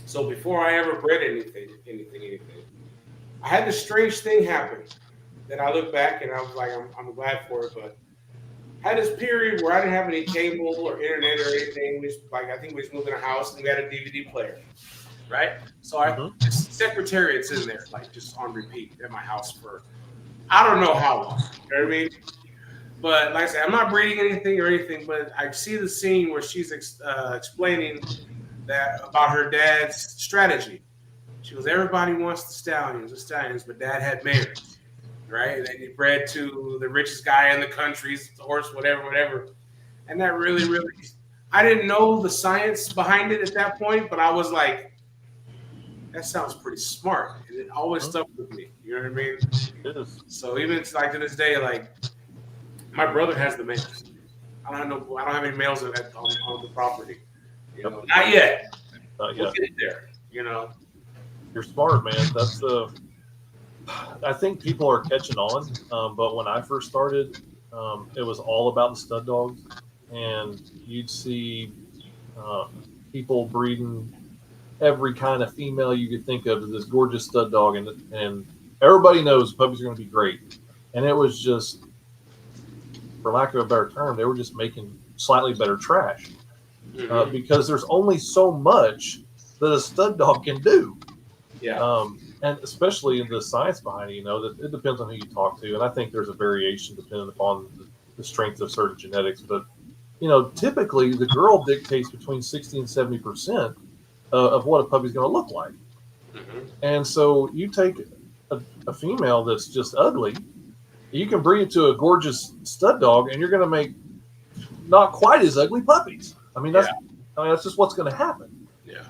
so before I ever bred anything, I had this strange thing happen that I look back and I was like, I'm glad for it. But I had this period where I didn't have any cable or internet or anything. I think we just moved in a house and we had a DVD player, right? So Secretariat's in there, like just on repeat at my house for I don't know how long. You know what I mean? But like I said, I'm not breeding anything, but I see the scene where she's explaining that about her dad's strategy. She goes, everybody wants the stallions, but dad had mares, right? And he bred to the richest guy in the country, the horse, whatever. And that really, I didn't know the science behind it at that point, but I was like, that sounds pretty smart. And it always stuck with me. You know what I mean? It is. So even like to this day, like my brother has the males. I don't have any males on the property. You know, not yet. Not yet. We'll get there. You know. You're smart, man. I think people are catching on, but when I first started, it was all about the stud dogs, and you'd see people breeding every kind of female you could think of to this gorgeous stud dog, and everybody knows puppies are going to be great, and it was just, for lack of a better term, they were just making slightly better trash because there's only so much that a stud dog can do. Yeah. And especially in the science behind it, that it depends on who you talk to. And I think there's a variation depending upon the strength of certain genetics. But, typically the girl dictates between 60 and 70% of what a puppy's going to look like. And so you take a female that's just ugly, you can breed it to a gorgeous stud dog, and you're going to make not quite as ugly puppies. That's just what's going to happen. Yeah.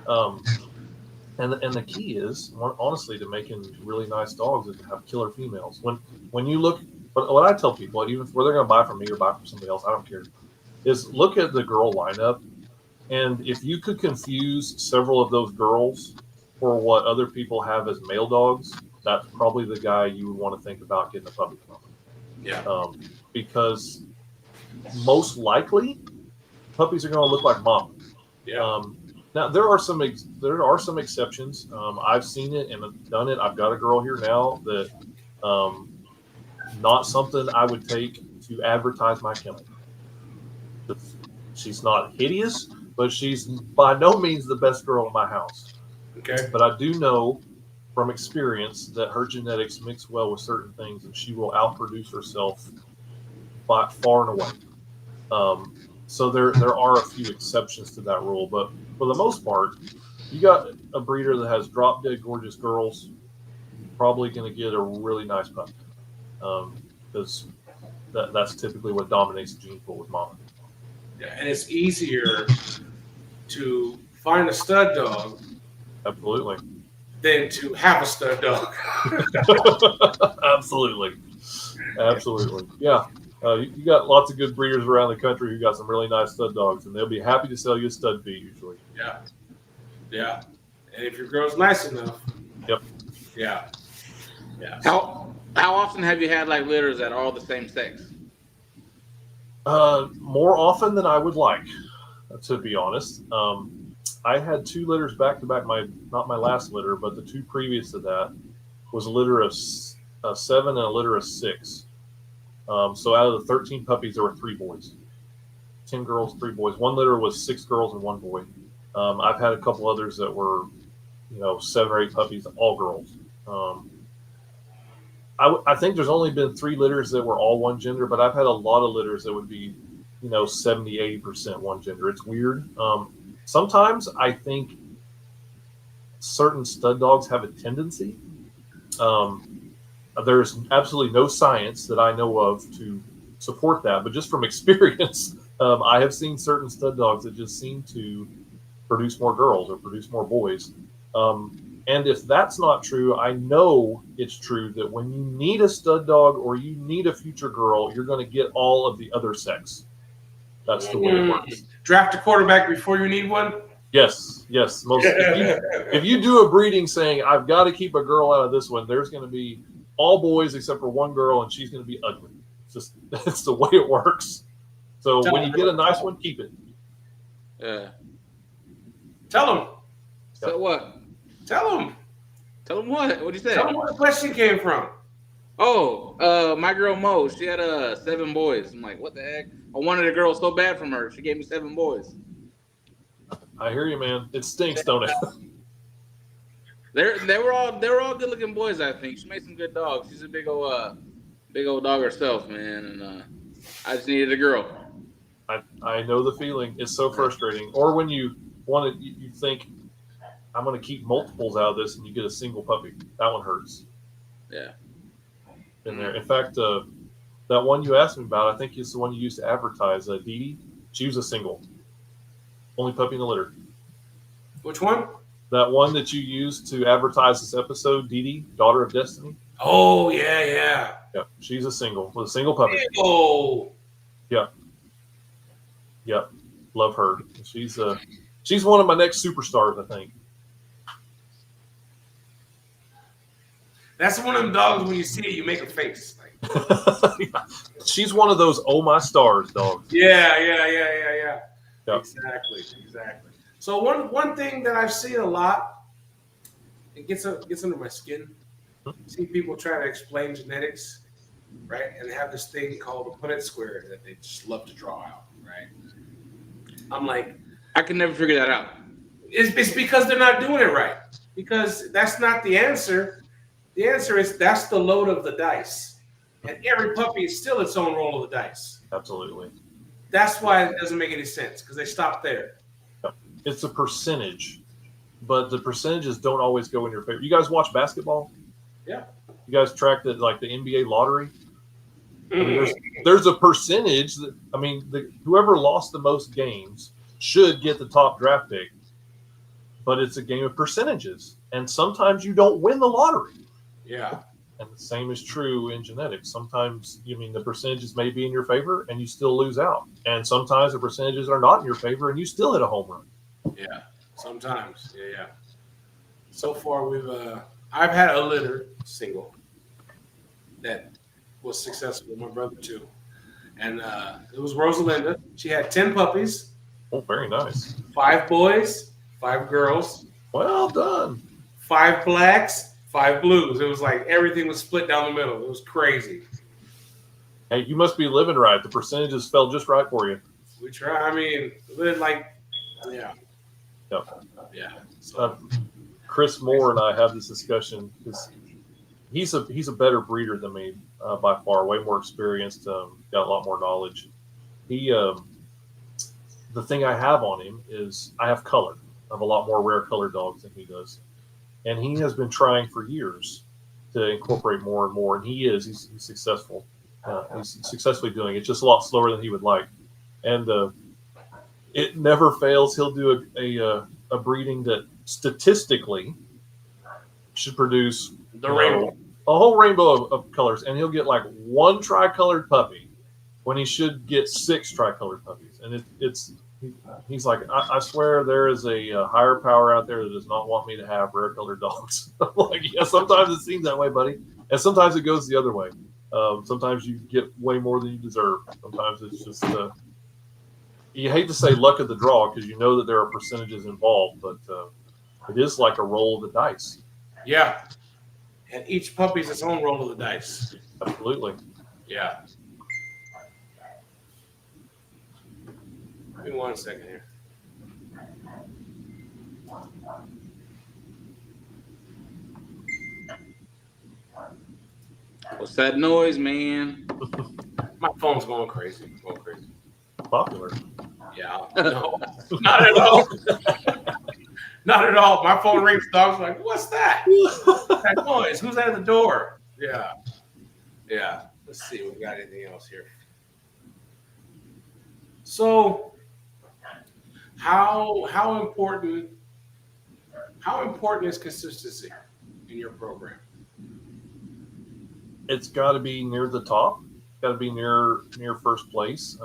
And the key is, honestly, to making really nice dogs is to have killer females. When you look, but what I tell people, even whether they're going to buy from me or buy from somebody else, I don't care, is look at the girl lineup, and if you could confuse several of those girls for what other people have as male dogs, that's probably the guy you would want to think about getting a puppy from. Yeah. Because most likely, puppies are going to look like mom. Yeah. Now there are some exceptions. I've seen it and done it. I've got a girl here now that not something I would take to advertise my kennel. She's not hideous, but she's by no means the best girl in my house. Okay. But I do know from experience that her genetics mix well with certain things, and she will outproduce herself by far and away. So there are a few exceptions to that rule, but for the most part, you got a breeder that has drop dead gorgeous girls, you're probably going to get a really nice puppy, because that's typically what dominates the gene pool with mama. Yeah, and it's easier to find a stud dog Absolutely. than to have a stud dog. Absolutely. Yeah. You got lots of good breeders around the country who got some really nice stud dogs, and they'll be happy to sell you a stud fee usually. Yeah. Yeah. And if your girl's nice enough. Yep. Yeah. Yeah. How often have you had like litters that are all the same sex? More often than I would like, to be honest. I had 2 litters back to back. Not my last litter, but the 2 previous to that was a litter of 7 and a litter of 6. So out of the 13 puppies, there were 3 boys, 10 girls, 3 boys. One litter was 6 girls and 1 boy. I've had a couple others that were, 7 or 8 puppies, all girls. I think there's only been 3 litters that were all one gender, but I've had a lot of litters that would be, 70, 80% one gender. It's weird. Sometimes I think certain stud dogs have a tendency. There's absolutely no science that I know of to support that, but just from experience, I have seen certain stud dogs that just seem to produce more girls or produce more boys. And if that's not true, I know it's true that when you need a stud dog or you need a future girl, you're going to get all of the other sex. That's the way it works. Draft a quarterback before you need one? Yes. If you do a breeding saying, I've got to keep a girl out of this one, there's going to be all boys except for one girl, and she's going to be ugly. That's the way it works. So when you get a nice one, keep it. Yeah. Tell them. So what? Tell them. Tell them what? What'd you say? Tell them where the question came from. Oh, my girl Mo, she had 7 boys. I'm like, what the heck? I wanted a girl so bad from her. She gave me 7 boys. I hear you, man. It stinks, don't it? They were all good looking boys. I think she made some good dogs. She's a big old dog herself, man. And I just needed a girl. I know the feeling. It's so frustrating. Or when you want to, you think, I'm going to keep multiples out of this, and you get a single puppy. That one hurts. Yeah. In there. In fact, that one you asked me about, I think is the one you used to advertise. Dee Dee, she was a single. Only puppy in the litter. Which one? That one that you used to advertise this episode, Dee Dee, Daughter of Destiny. Oh, yeah. Yeah, she's a single with a single puppy. Oh. Yep. Love her. She's one of my next superstars, I think. That's one of them dogs. When you see it, you make a face. Like, She's one of those oh my stars dogs. yeah. Yep. Exactly. So one thing that I've seen a lot, it gets under my skin. See people try to explain genetics, right? And they have this thing called a Punnett square that they just love to draw out, right? I'm like, I can never figure that out. it's because they're not doing it right. Because that's not the answer. The answer is that's the load of the dice. And every puppy is still its own roll of the dice. Absolutely. That's why it doesn't make any sense, because they stop there. It's a percentage, but the percentages don't always go in your favor. You guys watch basketball? Yeah. You guys track the NBA lottery? I mean, there's a percentage that, I mean, whoever lost the most games should get the top draft pick, but it's a game of percentages. And sometimes you don't win the lottery. Yeah. And the same is true in genetics. Sometimes, the percentages may be in your favor and you still lose out. And sometimes the percentages are not in your favor and you still hit a home run. Yeah. Sometimes. Yeah. So far, I've had a litter single that was successful. My brother too. And it was Rosalinda. She had 10 puppies. Oh, very nice. 5 boys, 5 girls. Well done. 5 blacks, 5 blues. It was like everything was split down the middle. It was crazy. Hey, you must be living right. The percentages fell just right for you. We try. I mean, yeah. Yep. Yeah. So, Chris Moore and I have this discussion because he's a better breeder than me by far, way more experienced, got a lot more knowledge. The thing I have on him is I have color. I have a lot more rare color dogs than he does. And he has been trying for years to incorporate more and more, and he's successful. He's successfully doing it, just a lot slower than he would like. And it never fails. He'll do a breeding that statistically should produce the rainbow. A whole rainbow of colors, and he'll get like 1 tricolored puppy when he should get 6 tricolored puppies. And he's like, I swear there is a higher power out there that does not want me to have rare colored dogs. I'm like, yeah, sometimes it seems that way, buddy. And sometimes it goes the other way. Sometimes you get way more than you deserve. Sometimes it's just, you hate to say luck of the draw because you know that there are percentages involved, but it is like a roll of the dice. Yeah. And each puppy's its own roll of the dice. Absolutely. Yeah. Give me 1 second here. What's that noise, man? My phone's going crazy. Popular. Yeah. No, not at all. Not at all. My phone rings. Dogs are like, what's that? That noise? Who's at the door? Yeah. Let's see if we got anything else here. So, how important is consistency in your program? It's got to be near the top. Got to be near first place.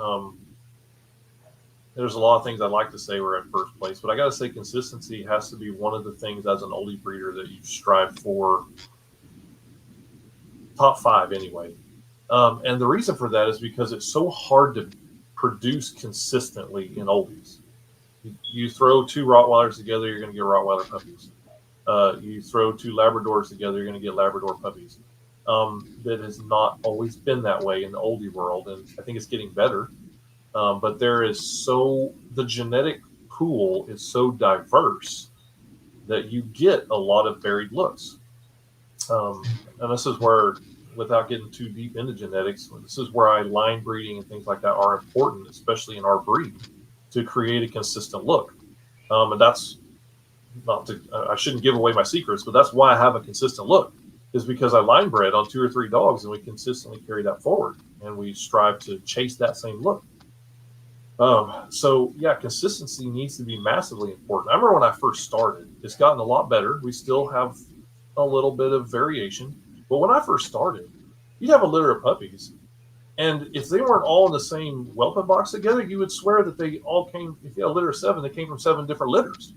There's a lot of things I'd like to say we're at first place, but I got to say consistency has to be one of the things as an oldie breeder that you strive for. Top 5 anyway. And the reason for that is because it's so hard to produce consistently in oldies. You throw 2 Rottweilers together, you're going to get Rottweiler puppies. You throw 2 Labradors together, you're going to get Labrador puppies. That has not always been that way in the oldie world, and I think it's getting better. But the genetic pool is so diverse that you get a lot of varied looks. And this is where, without getting too deep into genetics, this is where line breeding and things like that are important, especially in our breed, to create a consistent look. And that's I shouldn't give away my secrets, but that's why I have a consistent look, is because I line bred on 2 or 3 dogs and we consistently carry that forward and we strive to chase that same look. So yeah, consistency needs to be massively important. I remember when I first started, it's gotten a lot better. We still have a little bit of variation, but when I first started, you'd have a litter of puppies, and if they weren't all in the same whelping box together, you would swear that they all came. If you had a litter of 7, they came from 7 different litters.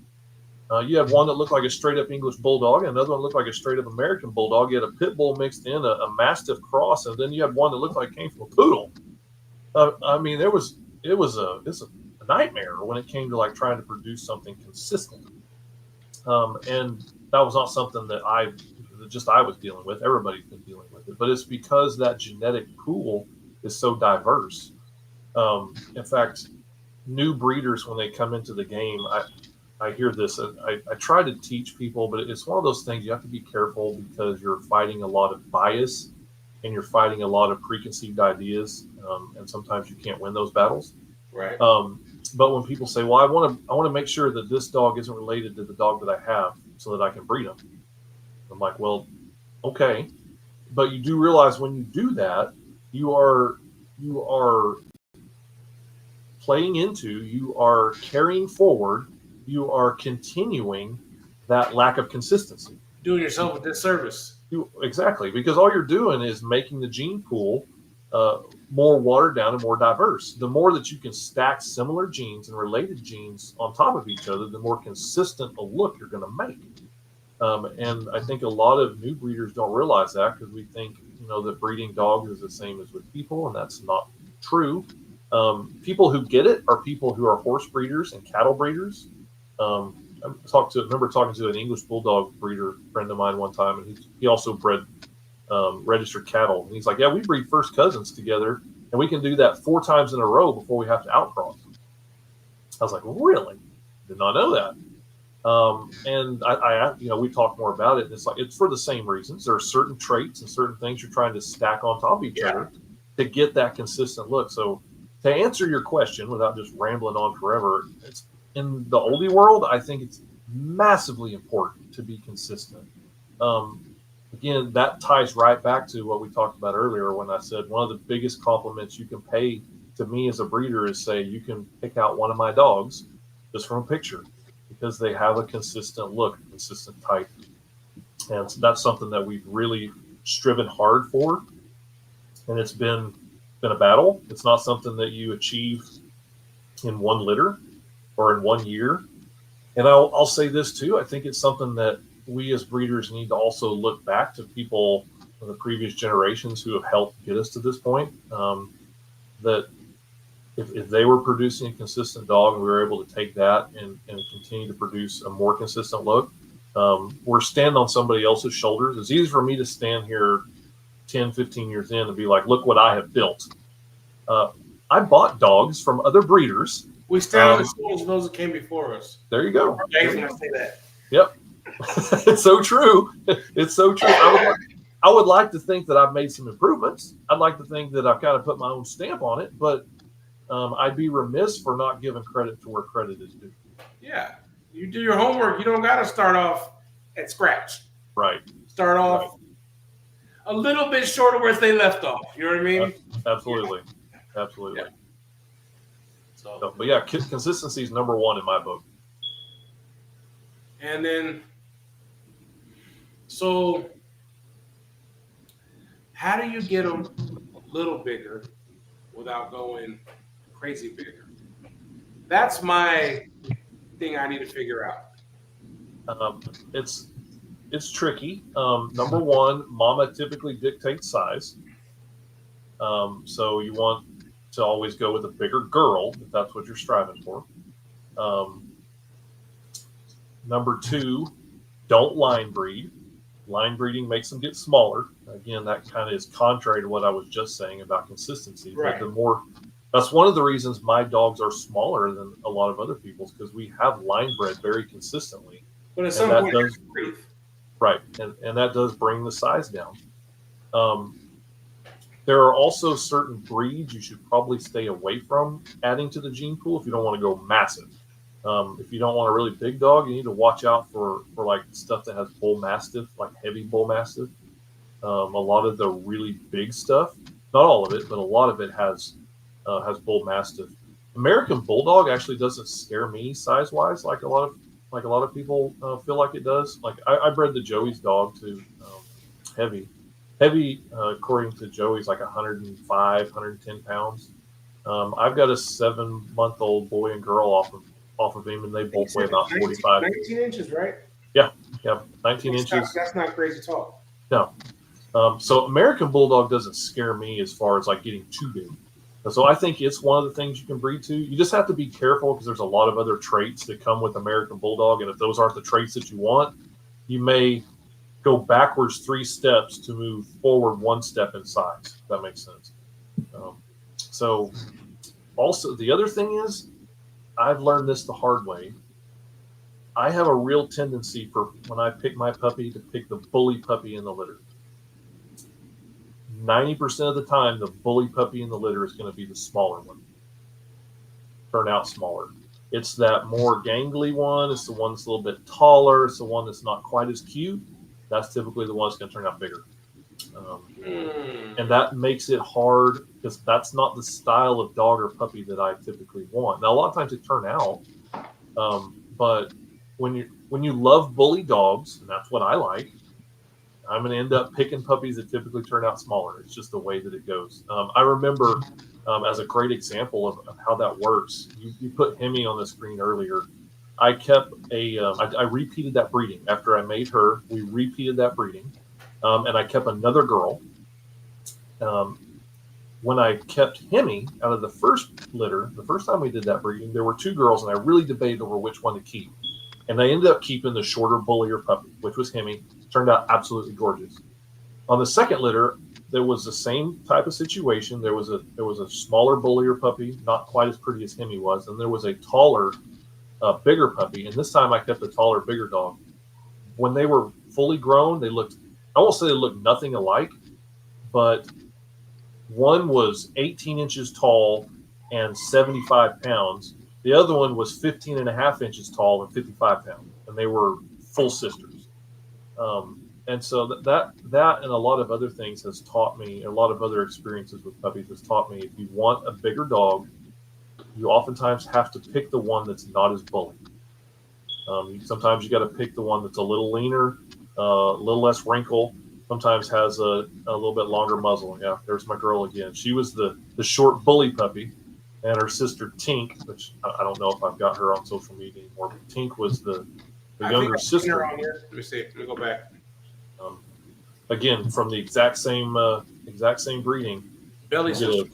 You had one that looked like a straight up English Bulldog, and another one looked like a straight up American Bulldog. You had a Pit Bull mixed in, a Mastiff cross, and then you had one that looked like it came from a Poodle. I mean, it's a nightmare when it came to like trying to produce something consistent. And that was not something that I was dealing with. Everybody's been dealing with it, but it's because that genetic pool is so diverse. In fact, new breeders, when they come into the game, I hear this. I try to teach people, but it's one of those things you have to be careful because you're fighting a lot of bias and you're fighting a lot of preconceived ideas, and sometimes you can't win those battles. Right. But when people say, "Well, I want to make sure that this dog isn't related to the dog that I have, so that I can breed them," I'm like, "Well, okay," but you do realize when you do that, you are playing into, you are carrying forward, you are continuing that lack of consistency. Doing yourself a disservice. Exactly, because all you're doing is making the gene pool more watered down and more diverse. The more that you can stack similar genes and related genes on top of each other, the more consistent a look you're going to make. And I think a lot of new breeders don't realize that because we think, that breeding dogs is the same as with people, and that's not true. People who get it are people who are horse breeders and cattle breeders. I remember talking to an English Bulldog breeder friend of mine one time, and he also bred registered cattle. And he's like, "Yeah, we breed first cousins together, and we can do that 4 times in a row before we have to outcross." I was like, "Really? Did not know that." And I we talk more about it. And it's for the same reasons. There are certain traits and certain things you're trying to stack on top of each other to get that consistent look. So to answer your question without just rambling on forever, it's in the oldie world, I think it's massively important to be consistent. Again, that ties right back to what we talked about earlier when I said one of the biggest compliments you can pay to me as a breeder is say you can pick out one of my dogs just from a picture because they have a consistent look, consistent type. And so that's something that we've really striven hard for. And it's been a battle. It's not something that you achieve in one litter or in 1 year. And I'll say this too. I think it's something that we as breeders need to also look back to people of the previous generations who have helped get us to this point. That if they were producing a consistent dog and we were able to take that and continue to produce a more consistent look, we're standing on somebody else's shoulders. It's easy for me to stand here 10, 15 years in and be like, "Look what I have built." I bought dogs from other breeders. We stand on the shoulders of those that came before us. There you go. I was going to say that. Yep. It's so true. It's so true. I would like to think that I've made some improvements. I'd like to think that I've kind of put my own stamp on it, but I'd be remiss for not giving credit to where credit is due. Yeah. You do your homework. You don't got to start off at scratch. Right. Start off a little bit short of where they left off. You know what I mean? Absolutely. Absolutely. Yeah. So, but yeah, consistency is number one in my book. And then, so how do you get them a little bigger without going crazy bigger? That's my thing I need to figure out. It's tricky. Number one, mama typically dictates size. So you want to always go with a bigger girl if that's what you're striving for. Number two, don't line breed. Line breeding makes them get smaller. Again, that kind of is contrary to what I was just saying about consistency. Right. But that's one of the reasons my dogs are smaller than a lot of other people's, because we have line bred very consistently. But at some point, you breathe. Right, and that does bring the size down. There are also certain breeds you should probably stay away from adding to the gene pool if you don't want to go massive. If you don't want a really big dog, you need to watch out for like stuff that has bull mastiff, like heavy bull mastiff. A lot of the really big stuff, not all of it, but a lot of it has bull mastiff. American Bulldog actually doesn't scare me size wise like a lot of people feel like it does. Like I bred the Joey's dog to heavy, according to Joey's like 105, 110 pounds. I've got a 7-month-old boy and girl off of off of him, and they both He weigh said about 45. 19 inches, right? Yeah, 19 inches. That's not crazy tall. No. So American Bulldog doesn't scare me as far as like getting too big. So I think it's one of the things you can breed to. You just have to be careful because there's a lot of other traits that come with American Bulldog, and if those aren't the traits that you want, you may go backwards 3 steps to move forward 1 step in size. If that makes sense. So also the other thing is, I've learned this the hard way. I have a real tendency for when I pick my puppy to pick the bully puppy in the litter. 90% of the time, the bully puppy in the litter is going to be the smaller one. Turn out smaller. It's that more gangly one. It's the one that's a little bit taller. It's the one that's not quite as cute. That's typically the one that's going to turn out bigger. And that makes it hard because that's not the style of dog or puppy that I typically want. Now, a lot of times they turn out, but when you love bully dogs, and that's what I like, I'm going to end up picking puppies that typically turn out smaller. It's just the way that it goes. I remember as a great example of how that works, you put Hemi on the screen earlier. I kept I repeated that breeding. After I made her, we repeated that breeding. And I kept another girl. When I kept Hemi out of the first litter, the first time we did that breeding, there were 2 girls, and I really debated over which one to keep. And I ended up keeping the shorter, bullier puppy, which was Hemi. Turned out absolutely gorgeous. On the second litter, there was the same type of situation. There was a smaller, bullier puppy, not quite as pretty as Hemi was, and there was a taller, bigger puppy. And this time I kept a taller, bigger dog. When they were fully grown, they looked, I won't say they looked nothing alike, but one was 18 inches tall and 75 pounds. The other one was 15 and a half inches tall and 55 pounds, and they were full sisters. And so that and a lot of other things has taught me, a lot of other experiences with puppies has taught me, if you want a bigger dog, you oftentimes have to pick the one that's not as bully. Sometimes you got to pick the one that's a little leaner, a little less wrinkle, sometimes has a little bit longer muzzle. Yeah, there's my girl again. She was the short bully puppy, and her sister Tink, which I don't know if I've got her on social media anymore, but Tink was the younger sister. Let me see. Let me go back. Again, from the exact same breeding. Belly sister.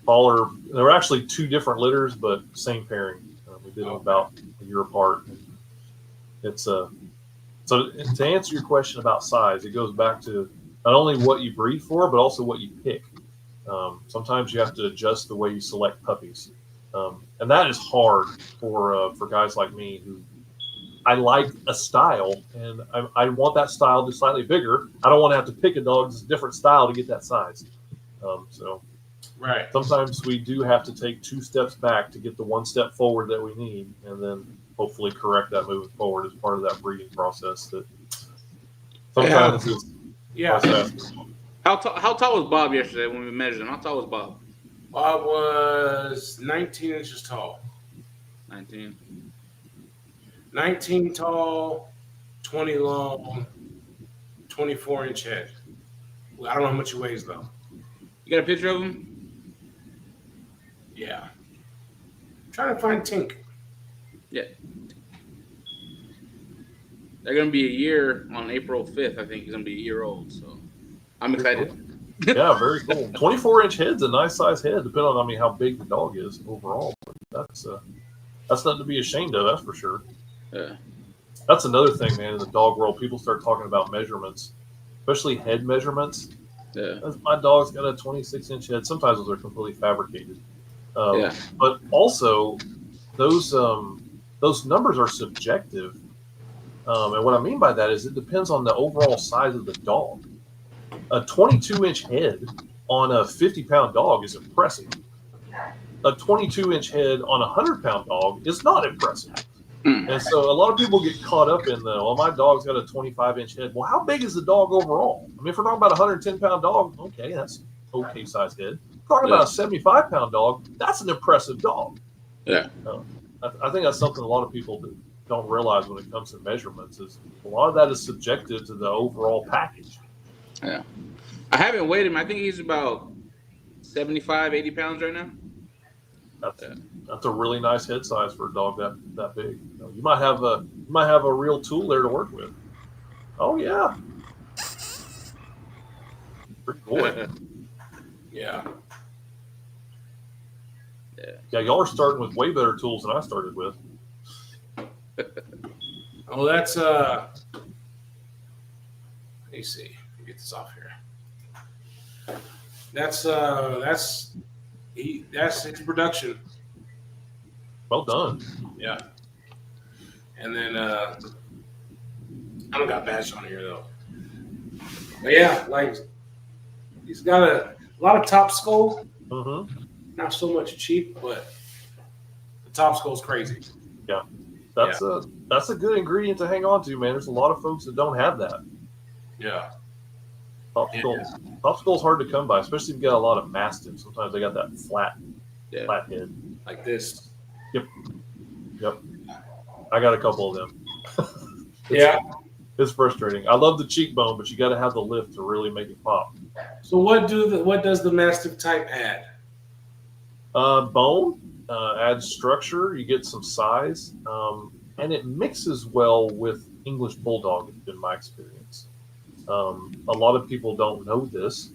Taller. There were actually 2 different litters, but same pairing. We did them about a year apart. It's so to answer your question about size, it goes back to not only what you breed for, but also what you pick. Sometimes you have to adjust the way you select puppies, and that is hard for guys like me who I like a style, and I want that style just slightly bigger. I don't want to have to pick a dog that's a different style to get that size. So right. Sometimes we do have to take 2 steps back to get the 1 step forward that we need, and then hopefully correct that moving forward as part of that breeding process. That sometimes is How tall was Bob yesterday when we measured him? How tall was Bob? Bob was 19 inches tall. 19 tall, 20 long, 24-inch head. I don't know how much he weighs, though. You got a picture of him? Yeah. I'm trying to find Tink. Yeah. They're going to be a year on April 5th. I think he's going to be a year old, so I'm excited. Yeah, very cool. 24-inch head's a nice size head, depending on how big the dog is overall. That's nothing to be ashamed of, that's for sure. Yeah. That's another thing, man, in the dog world. People start talking about measurements, especially head measurements. Yeah. My dog's got a 26-inch head. Sometimes those are completely fabricated. Yeah. But also, those numbers are subjective. And what I mean by that is it depends on the overall size of the dog. A 22-inch head on a 50-pound dog is impressive. A 22-inch head on a 100-pound dog is not impressive. And so a lot of people get caught up in my dog's got a 25-inch head. Well, how big is the dog overall? I mean, if we're talking about a 110-pound dog, okay, that's okay size head. If we're talking about a 75-pound dog, that's an impressive dog. Yeah. I think that's something a lot of people don't realize when it comes to measurements is a lot of that is subjective to the overall package. Yeah. I haven't weighed him. I think he's about 75, 80 pounds right now. That's a really nice head size for a dog that big. You might have a real tool there to work with. Oh yeah, pretty boy. Yeah. Yeah, y'all are starting with way better tools than I started with. Oh, that's let me see. Let me get this off here. That's his production. Well done. Yeah. And then I don't got badge on here though. But yeah, like he's got a lot of top skull. Mm-hmm. Not so much cheap, but the top skull's crazy. Yeah, that's a good ingredient to hang on to, man. There's a lot of folks that don't have that. Yeah. Top skull's hard to come by, especially if you got a lot of mastiffs. Sometimes they got that flat head. Like this. Yep. I got a couple of them. It's frustrating. I love the cheekbone, but you got to have the lift to really make it pop. So what does the mastiff type add? Bone adds structure. You get some size, and it mixes well with English Bulldog. In my experience, a lot of people don't know this.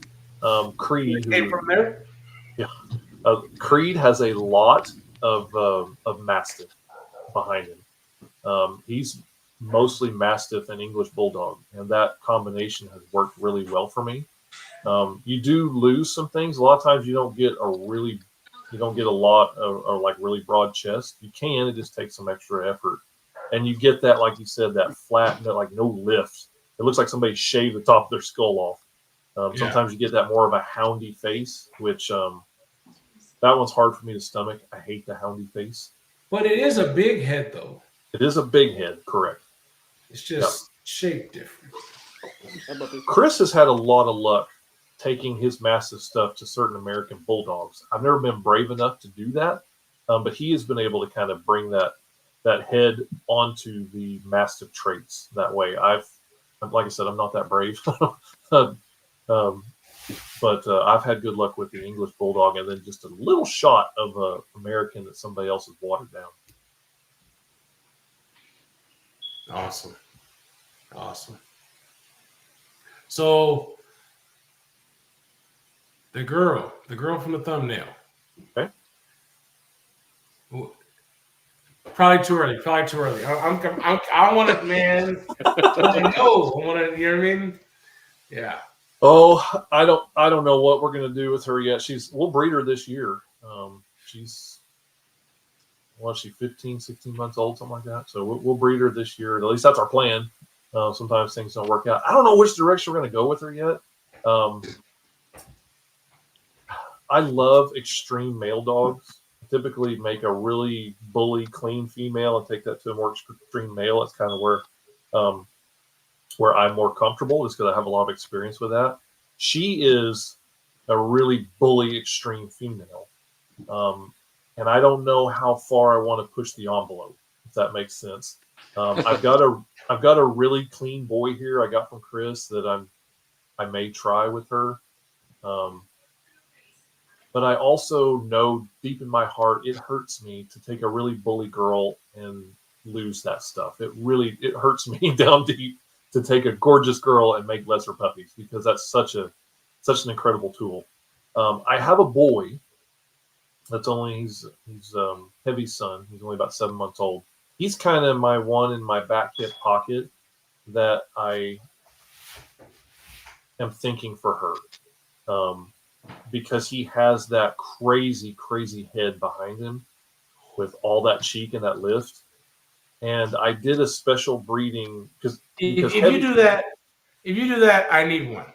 Creed came from there. Yeah, Creed has a lot of Mastiff behind him. He's mostly Mastiff and English Bulldog, and that combination has worked really well for me. You do lose some things. A lot of times you don't get a lot of like really broad chest. You can, it just takes some extra effort. And you get that, like you said, that flat, like no lift. It looks like somebody shaved the top of their skull off. Sometimes you get that more of a houndy face, which that one's hard for me to stomach. I hate the houndy face. But it is a big head, though. It is a big head, correct. It's just shaped different. Chris has had a lot of luck taking his massive stuff to certain American Bulldogs. I've never been brave enough to do that, but he has been able to kind of bring that head onto the mastiff traits that way. Like I said, I'm not that brave, but I've had good luck with the English Bulldog, and then just a little shot of American that somebody else has watered down. Awesome. So the girl from the thumbnail. Okay. Probably too early. I want it, man. I know. You know what I mean? Yeah. Oh, I don't know what we're gonna do with her yet. We'll breed her this year. She's 15, 16 months old, something like that. So we'll breed her this year. At least that's our plan. Sometimes things don't work out. I don't know which direction we're gonna go with her yet. I love extreme male dogs. I typically make a really bully, clean female and take that to a more extreme male. That's kind of where I'm more comfortable, just because I have a lot of experience with that. She is a really bully, extreme female, and I don't know how far I want to push the envelope, if that makes sense. I've got a really clean boy here I got from Chris that I may try with her. But I also know deep in my heart, it hurts me to take a really bully girl and lose that stuff. It hurts me down deep to take a gorgeous girl and make lesser puppies, because that's such an incredible tool. I have a boy that's he's Heavy's son. He's only about 7 months old. He's kind of my one in my back hip pocket that I am thinking for her. Because he has that crazy, crazy head behind him with all that cheek and that lift. And I did a special breeding because if you do that, I need one.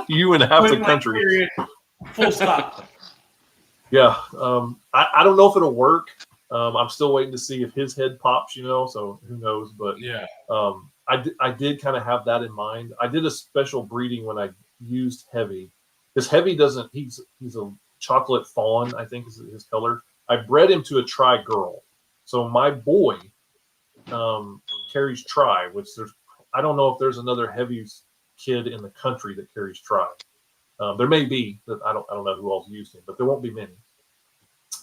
You and half the country. Period. Full stop. Yeah. I don't know if it'll work. I'm still waiting to see if his head pops, so who knows. But yeah, I did kind of have that in mind. I did a special breeding when I used Heavy. Because Heavy he's a chocolate fawn, I think is his color. I bred him to a tri girl. So my boy carries tri, which I don't know if there's another Heavy kid in the country that carries tri. There may be, I don't know who else used him, but there won't be many.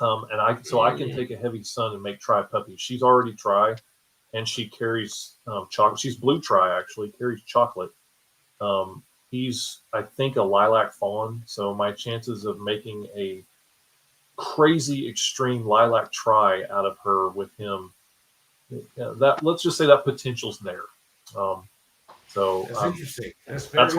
I can take a heavy son and make tri puppies. She's already tri, and she carries chocolate. She's blue tri actually, carries chocolate. He's I think a lilac fawn, so my chances of making a crazy extreme lilac tri out of her with him, that let's just say that potential's there. That's interesting. That's kind of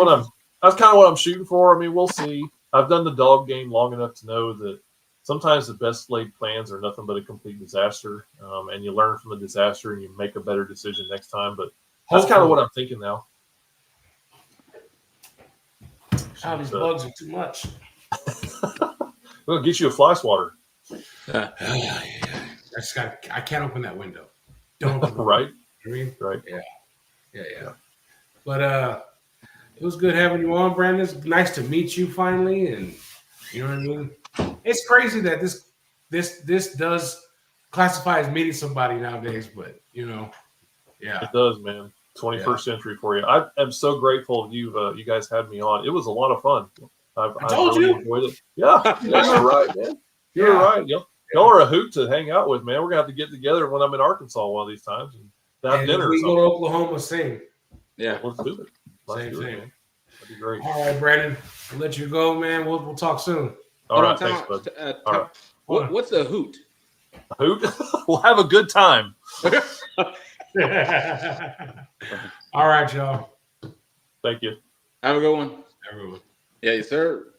what I'm shooting for. I mean, we'll see. I've done the dog game long enough to know that sometimes the best laid plans are nothing but a complete disaster, and you learn from the disaster and you make a better decision next time. But that's kind of what I'm thinking now. These bugs are too much. We'll get you a fly swatter. I can't open that window. Don't open right. I mean, right. Yeah. But it was good having you on, Brandon. It's nice to meet you finally, and you know what I mean. It's crazy that this does classify as meeting somebody nowadays, but yeah, it does, man. 21st century for you. I am so grateful you guys had me on. It was a lot of fun. I told you. Enjoyed it. Yeah, you're right, man. You're right. Y'all are a hoot to hang out with, man. We're gonna have to get together when I'm in Arkansas one of these times and have dinner. We go to Oklahoma, same. Yeah, let's do it. Same. That'd be great. All right, Brandon. I'll let you go, man. We'll talk soon. All right, thanks, bud. All right. What's a hoot? A hoot? We'll have a good time. All right, y'all. Thank you. Have a good one. Everyone. Yeah, yes, sir.